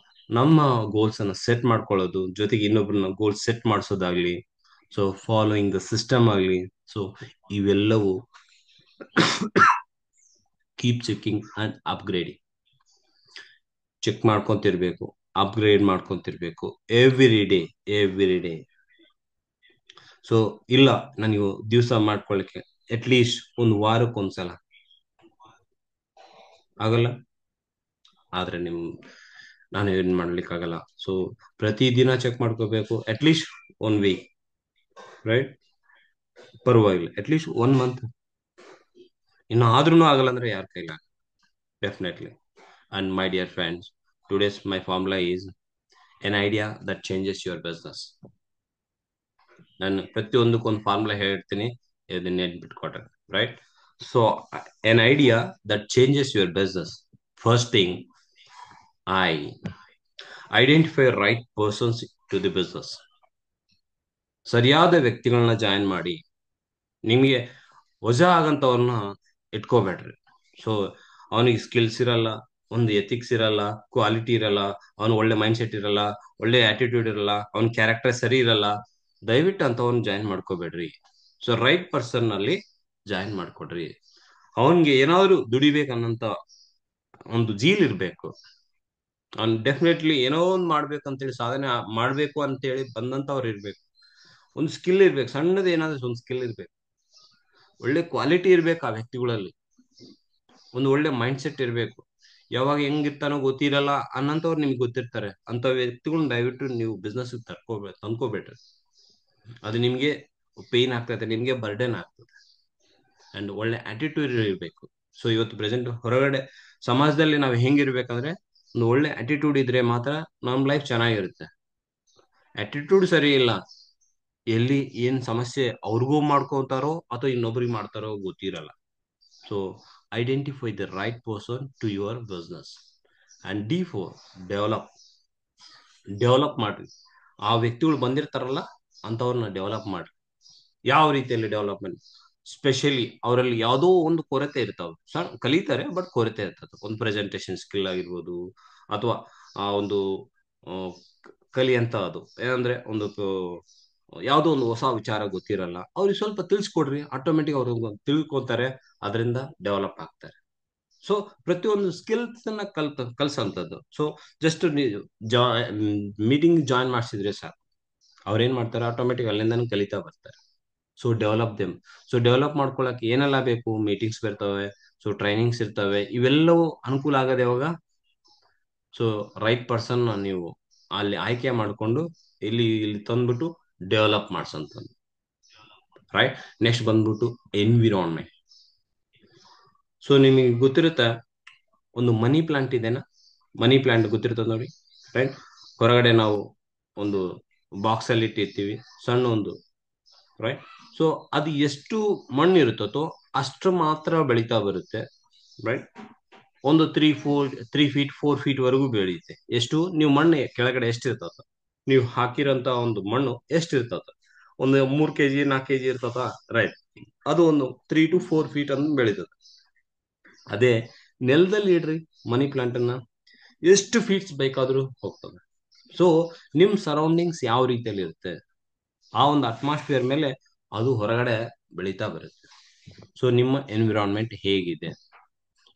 ನಮ್ಮ ಗೋಲ್ಸ್ ಅನ್ನ ಸೆಟ್ ಮಾಡ್ಕೊಳ್ಳೋದು, ಜೊತೆಗೆ ಇನ್ನೊಬ್ರನ್ನ ಗೋಲ್ ಸೆಟ್ ಮಾಡಿಸೋದಾಗ್ಲಿ, ಸೊ ಫಾಲೋಯಿಂಗ್ ದ ಸಿಸ್ಟಮ್ ಆಗಲಿ. ಸೊ ಇವೆಲ್ಲವೂ keep checking and upgrading. Check ಮಾಡ್ಕೊಂತಿರ್ಬೇಕು, ಅಪ್ಗ್ರೇಡ್ ಮಾಡ್ಕೊಂತಿರ್ಬೇಕು every day, every day. So ಇಲ್ಲ ನನಗೆ ದಿವಸ ಮಾಡ್ಕೊಳ್ಳಿಕ್ಕೆ ಅಟ್ಲೀಸ್ಟ್ ಒಂದು ವಾರಕ್ಕೊಂದ್ಸಲ ಆಗಲ್ಲ. ಆದ್ರೆ ನಾನು ಏನು ಮಾಡ್ಲಿಕ್ಕಾಗಲ್ಲ. ಸೊ ಪ್ರತಿದಿನ ಚೆಕ್ ಮಾಡ್ಕೋಬೇಕು, ಅಟ್ಲೀಸ್ಟ್ 1 ವೀಕ್, ರೈಟ್? ಪರವಾಗಿಲ್ಲ, ಅಟ್ಲೀಸ್ಟ್ 1 ಮಂತ್. ಇನ್ನು ಆದ್ರೂ ಆಗಲ್ಲ ಅಂದ್ರೆ ಯಾರ ಕೈಲ? Definitely. And my dear friends, today's my formula is an idea that changes your business. ನಾನು ಪ್ರತಿಯೊಂದಕ್ಕೂ ಒಂದು ಫಾರ್ಮುಲಾ ಹೇಳ್ತೀನಿ, ಇದನ್ನ ನೆನ್ಪಿಟ್ಕೊಟ್ರೆ, right? So an idea that changes your business. First thing, I identify right persons to the business. ಸರಿಯಾದ ವ್ಯಕ್ತಿಗಳನ್ನ ಜಾಯಿನ್ ಮಾಡಿ. ನಿಮಗೆ ವಜ ಆಗಂತವ್ರನ್ನ ಇಟ್ಕೋಬೇಡ್ರಿ. ಸೊ ಅವನಿಗೆ ಸ್ಕಿಲ್ಸ್ ಇರಲ್ಲ, ಒಂದು ಎಥಿಕ್ಸ್ ಇರಲ್ಲ, ಕ್ವಾಲಿಟಿ ಇರಲ್ಲ, ಅವನು ಒಳ್ಳೆ ಮೈಂಡ್ ಸೆಟ್ ಇರಲ್ಲ, ಒಳ್ಳೆ ಆಟಿಟ್ಯೂಡ್ ಇರಲ್ಲ, ಅವನ ಕ್ಯಾರೆಕ್ಟರ್ ಸರಿ ಇರಲ್ಲ, ದಯವಿಟ್ಟು ಅಂತವನ್ನ ಜಾಯಿನ್ ಮಾಡ್ಕೋಬೇಡ್ರಿ. ಸೊ ರೈಟ್ ಪರ್ಸನ್ ಅಲ್ಲಿ ಜಾಯಿನ್ ಮಾಡ್ಕೊಡ್ರಿ. ಅವನ್ಗೆ ಏನಾದ್ರು ದುಡಿಬೇಕನ್ನಂತ ಒಂದು ಜೀಲ್ ಇರ್ಬೇಕು. ಅವ್ನ್ ಡೆಫಿನೆಟ್ಲಿ ಏನೋ ಒಂದು ಮಾಡ್ಬೇಕಂತೇಳಿ, ಸಾಧನೆ ಮಾಡ್ಬೇಕು ಅಂತೇಳಿ ಬಂದಂತವ್ರು ಇರ್ಬೇಕು. ಒಂದು ಸ್ಕಿಲ್ ಇರ್ಬೇಕು, ಸಣ್ಣದ ಏನಾದ್ರು ಒಂದು ಸ್ಕಿಲ್ ಇರ್ಬೇಕು, ಒಳ್ಳೆ ಕ್ವಾಲಿಟಿ ಇರ್ಬೇಕು ಆ ವ್ಯಕ್ತಿಗಳಲ್ಲಿ, ಒಂದು ಒಳ್ಳೆ ಮೈಂಡ್ ಸೆಟ್ ಇರಬೇಕು. ಯಾವಾಗ ಹೆಂಗಿರ್ತಾನೋ ಗೊತ್ತಿರಲ್ಲ ಅನ್ನಂತವ್ರು ನಿಮ್ಗೆ ಗೊತ್ತಿರ್ತಾರೆ. ಅಂತ ವ್ಯಕ್ತಿಗಳನ್ನ ದಯವಿಟ್ಟು ನೀವು ಬಿಸ್ನೆಸ್ ತಂದ್ಕೋಬೇಡ್ರಿ. ಅದು ನಿಮ್ಗೆ ಪೇನ್ ಆಗ್ತದೆ, ನಿಮ್ಗೆ ಬರ್ಡನ್ ಆಗ್ತದೆ. ಅಂಡ್ ಒಳ್ಳೆ ಆಟಿಟ್ಯೂಡ್ ಇರಬೇಕು. ಸೊ ಇವತ್ತು ಪ್ರೆಸೆಂಟ್ ಹೊರಗಡೆ ಸಮಾಜದಲ್ಲಿ ನಾವು ಹೆಂಗಿರ್ಬೇಕಂದ್ರೆ, ಒಂದು ಒಳ್ಳೆ ಆಟಿಟ್ಯೂಡ್ ಇದ್ರೆ ಮಾತ್ರ ನಮ್ ಲೈಫ್ ಚೆನ್ನಾಗಿರುತ್ತೆ. ಆಟಿಟ್ಯೂಡ್ ಸರಿ ಇಲ್ಲ, ಎಲ್ಲಿ ಏನ್ ಸಮಸ್ಯೆ ಅವ್ರಿಗೂ ಮಾಡ್ಕೋತಾರೋ ಅಥವಾ ಇನ್ನೊಬ್ರಿಗೆ ಮಾಡ್ತಾರೋ ಗೊತ್ತಿರಲ್ಲ. So identify the right person to your business. And D4, develop. Develop ಮಾಡ್ರಿ. ಆ ವ್ಯಕ್ತಿಗಳು ಬಂದಿರ್ತಾರಲ್ಲ, ಅಂತವ್ರನ್ನ ಡೆವಲಪ್ ಮಾಡ್ರಿ. ಯಾವ ರೀತಿಯಲ್ಲಿ ಡೆವಲಪ್ಮೆಂಟ್? ಸ್ಪೆಷಲಿ ಅವರಲ್ಲಿ ಯಾವುದೋ ಒಂದು ಕೊರತೆ ಇರ್ತಾವೆ, ಸಣ್ಣ ಕಲಿತಾರೆ ಬಟ್ ಕೊರತೆ ಇರ್ತದೆ. ಒಂದು ಪ್ರೆಸೆಂಟೇಶನ್ ಸ್ಕಿಲ್ ಆಗಿರ್ಬೋದು, ಅಥವಾ ಆ ಒಂದು ಆ, ಕಲಿಯಂತ ಅದು ಏನಂದ್ರೆ ಒಂದು ಯಾವುದೋ ಒಂದು ಹೊಸ ವಿಚಾರ ಗೊತ್ತಿರಲ್ಲ, ಅವ್ರಿಗೆ ಸ್ವಲ್ಪ ತಿಳಿಸ್ಕೊಡ್ರಿ, ಆಟೋಮೆಟಿಕ್ ಅವ್ರು ತಿಳ್ಕೊತಾರೆ, ಅದರಿಂದ ಡೆವಲಪ್ ಆಗ್ತಾರೆ. ಸೊ ಪ್ರತಿಯೊಂದು ಸ್ಕಿಲ್ಸ್ ಅನ್ನ ಕಲ್ಸಂತದ್ದು. ಸೊ ಜಸ್ಟ್ ನೀವು ಮೀಟಿಂಗ್ ಜಾಯಿನ್ ಮಾಡಿಸಿದ್ರೆ ಸಾಕು, ಅವ್ರೇನ್ ಮಾಡ್ತಾರೆ, ಆಟೋಮೆಟಿಕ್ ಅಲ್ಲಿಂದಾನು ಕಲಿತಾ ಬರ್ತಾರೆ. So develop them. So develop ಮಾಡ್ಕೊಳಕ್ ಏನೆಲ್ಲ ಬೇಕು? ಮೀಟಿಂಗ್ಸ್ ಬರ್ತವೆ, ಸೊ ಟ್ರೈನಿಂಗ್ಸ್ ಇರ್ತವೆ, ಇವೆಲ್ಲವೂ ಅನುಕೂಲ ಆಗದೆ ಯಾವಾಗ? ಸೊ ರೈಟ್ ಪರ್ಸನ್ ನೀವು ಅಲ್ಲಿ ಆಯ್ಕೆ ಮಾಡಿಕೊಂಡು ಇಲ್ಲಿ ತಂದ್ಬಿಟ್ಟು ಡೆವಲಪ್ ಮಾಡ್ಸಂತ, ರೈಟ್? ನೆಕ್ಸ್ಟ್ ಬಂದ್ಬಿಟ್ಟು ಎನ್ವಿರಾನ್ಮೆಂಟ್. ಸೊ ನಿಮಗೆ ಗೊತ್ತಿರುತ್ತೆ, ಒಂದು ಮನಿ ಪ್ಲಾಂಟ್ ಇದೆನಾ? ಮನಿ ಪ್ಲಾಂಟ್ ಗೊತ್ತಿರ್ತದೆ ನೋಡಿ, ರೈಟ್? ಹೊರಗಡೆ ನಾವು ಒಂದು ಬಾಕ್ಸ್ ಅಲ್ಲಿ ಇಟ್ಟಿರ್ತೀವಿ, ಸಣ್ಣ ಒಂದು, ರೈಟ್? ಸೊ ಅದು ಎಷ್ಟು ಮಣ್ಣು ಇರುತ್ತೋ ಅಷ್ಟು ಮಾತ್ರ ಬೆಳೀತಾ ಬರುತ್ತೆ, ರೈಟ್? ಒಂದು 3 ಫೀಟ್ 4 ಫೀಟ್ ವರೆಗೂ ಬೆಳೆಯುತ್ತೆ. ಎಷ್ಟು? ನೀವು ಮಣ್ಣು ಕೆಳಗಡೆ ಎಷ್ಟಿರ್ತದ, ನೀವು ಹಾಕಿರಂತ ಒಂದು ಮಣ್ಣು ಎಷ್ಟಿರ್ತದ, ಒಂದು 3 kg 4 kg ಇರ್ತದ, ರೈಟ್? ಅದು ಒಂದು 3 to 4 ಫೀಟ್ ಅಂತ ಬೆಳೀತದೆ. ಅದೇ ನೆಲದಲ್ಲಿ ಇಡ್ರಿ ಮನಿ ಪ್ಲಾಂಟ್ ಅನ್ನ, ಎಷ್ಟು ಫೀಟ್ಸ್ ಬೇಕಾದ್ರೂ ಹೋಗ್ತದೆ. ಸೊ ನಿಮ್ ಸರೌಂಡಿಂಗ್ಸ್ ಯಾವ ರೀತಿಯಲ್ಲಿ ಇರುತ್ತೆ, ಆ ಒಂದು ಅಟ್ಮಾಸ್ಫಿಯರ್ ಮೇಲೆ ಅದು ಹೊರಗಡೆ ಬೆಳೀತಾ ಬರುತ್ತೆ. ಸೊ ನಿಮ್ಮ ಎನ್ವಿರಾನ್ಮೆಂಟ್ ಹೇಗಿದೆ?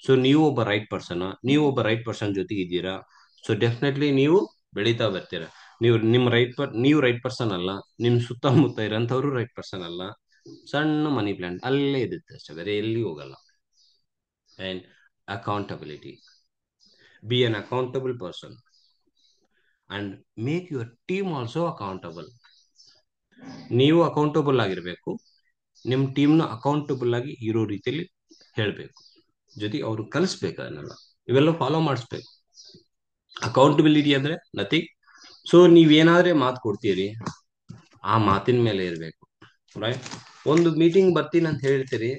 ಸೊ ನೀವು ಒಬ್ಬ ರೈಟ್ ಪರ್ಸನ್ ಜೊತೆಗೆ ಇದ್ದೀರಾ, ಸೊ ಡೆಫಿನೆಟ್ಲಿ ನೀವು ಬೆಳೀತಾ ಬರ್ತೀರಾ. ನೀವು ರೈಟ್ ಪರ್ಸನ್ ಅಲ್ಲ, ನಿಮ್ ಸುತ್ತಮುತ್ತ ಇರೋಂಥವ್ರು ರೈಟ್ ಪರ್ಸನ್ ಅಲ್ಲ, ಸಣ್ಣ ಮನಿ ಪ್ಲಾಂಟ್ ಅಲ್ಲೇ ಇರುತ್ತೆ ಅಷ್ಟೇ, ಬೇರೆ ಎಲ್ಲಿ ಹೋಗಲ್ಲ. And accountability. Be an accountable person and make your team also accountable. ನೀವು ಅಕೌಂಟಬಲ್ ಆಗಿರ್ಬೇಕು, ನಿಮ್ ಟೀಮ್ನ ಅಕೌಂಟಬಲ್ ಆಗಿ ಇರೋ ರೀತಿಯಲ್ಲಿ ಹೇಳ್ಬೇಕು, ಜೊತೆಗೆ ಅವ್ರು ಕಲಿಸ್ಬೇಕು, ಅದನ್ನೆಲ್ಲ ಇವೆಲ್ಲ ಫಾಲೋ ಮಾಡಿಸ್ಬೇಕು. ಅಕೌಂಟಬಿಲಿಟಿ ಅಂದ್ರೆ ನಥಿಂಗ್. ಸೊ ನೀವೇನಾದ್ರೆ ಮಾತು ಕೊಡ್ತೀರಿ, ಆ ಮಾತಿನ ಮೇಲೆ ಇರಬೇಕು, ರೈಟ್? ಒಂದು ಮೀಟಿಂಗ್ ಬರ್ತೀನಿ ಅಂತ ಹೇಳ್ತೀರಿ,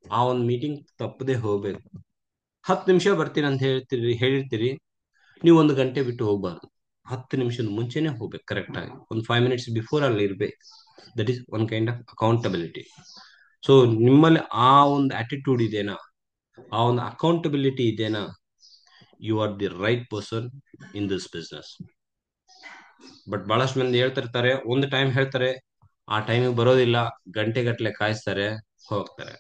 ಆ ಒಂದು ಮೀಟಿಂಗ್ ತಪ್ಪದೆ ಹೋಗ್ಬೇಕು. 10 ನಿಮಿಷ ಬರ್ತೀನಿ ಅಂತ ಹೇಳಿರ್ತೀರಿ, ನೀವು 1 ಗಂಟೆ ಬಿಟ್ಟು ಹೋಗ್ಬಾರ್ದು. 10 ನಿಮಿಷದ ಮುಂಚೆನೆ ಹೋಗ್ಬೇಕು, ಕರೆಕ್ಟ್ ಆಗಿ ಒಂದು 5 ಮಿನಿಟ್ಸ್ ಬಿಫೋರ್ ಅಲ್ಲಿ ಇರ್ಬೇಕು. That is one kind of accountability. So ನಿಮ್ಮಲ್ಲಿ ಆ ಒಂದು ಆಟಿಟ್ಯೂಡ್ ಇದೆನಾ, ಆ ಒಂದು ಅಕೌಂಟಬಿಲಿಟಿ ಇದೆನಾ, you are the right person in this business. But ಬಹಳಷ್ಟು ಮಂದಿ ಹೇಳ್ತಿರ್ತಾರೆ, ಒಂದು ಟೈಮ್ ಹೇಳ್ತಾರೆ, ಆ ಟೈಮಿಗೆ ಬರೋದಿಲ್ಲ, ಗಂಟೆಗಟ್ಟಲೆ ಕಾಯಿಸ್ತಾರೆ, ಹೋಗ್ತಾರೆ.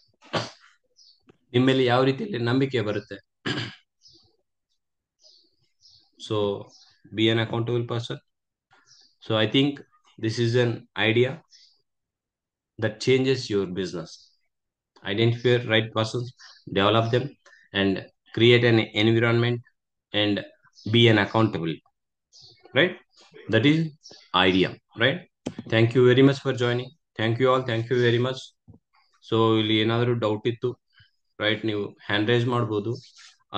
ನಿಮ್ಮಲ್ಲಿ ಯಾವ ರೀತಿಯಲ್ಲಿ ನಂಬಿಕೆ ಬರುತ್ತೆ? So be an accountable person. So I think this is an idea that changes your business. Identify right persons, develop them, and create an environment, and be an accountable, right? That is idea, right? Thank you very much for joining. Thank you all. Thank you very much. So ಇಲ್ಲಿ ಏನಾದರೂ ಡೌಟ್ ಇತ್ತು, ರೈಟ್, ನೀವು ಹ್ಯಾಂಡ್ ರೈಸ್ ಮಾಡ್ಬೋದು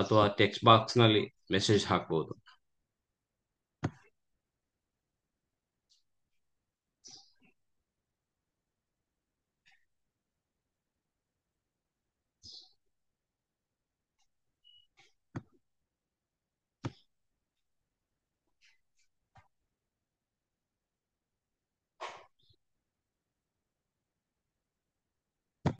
ಅಥವಾ ಟೆಕ್ಸ್ಟ್ ಬಾಕ್ಸ್ನಲ್ಲಿ ಮೆಸೇಜ್ ಹಾಕ್ಬೋದು.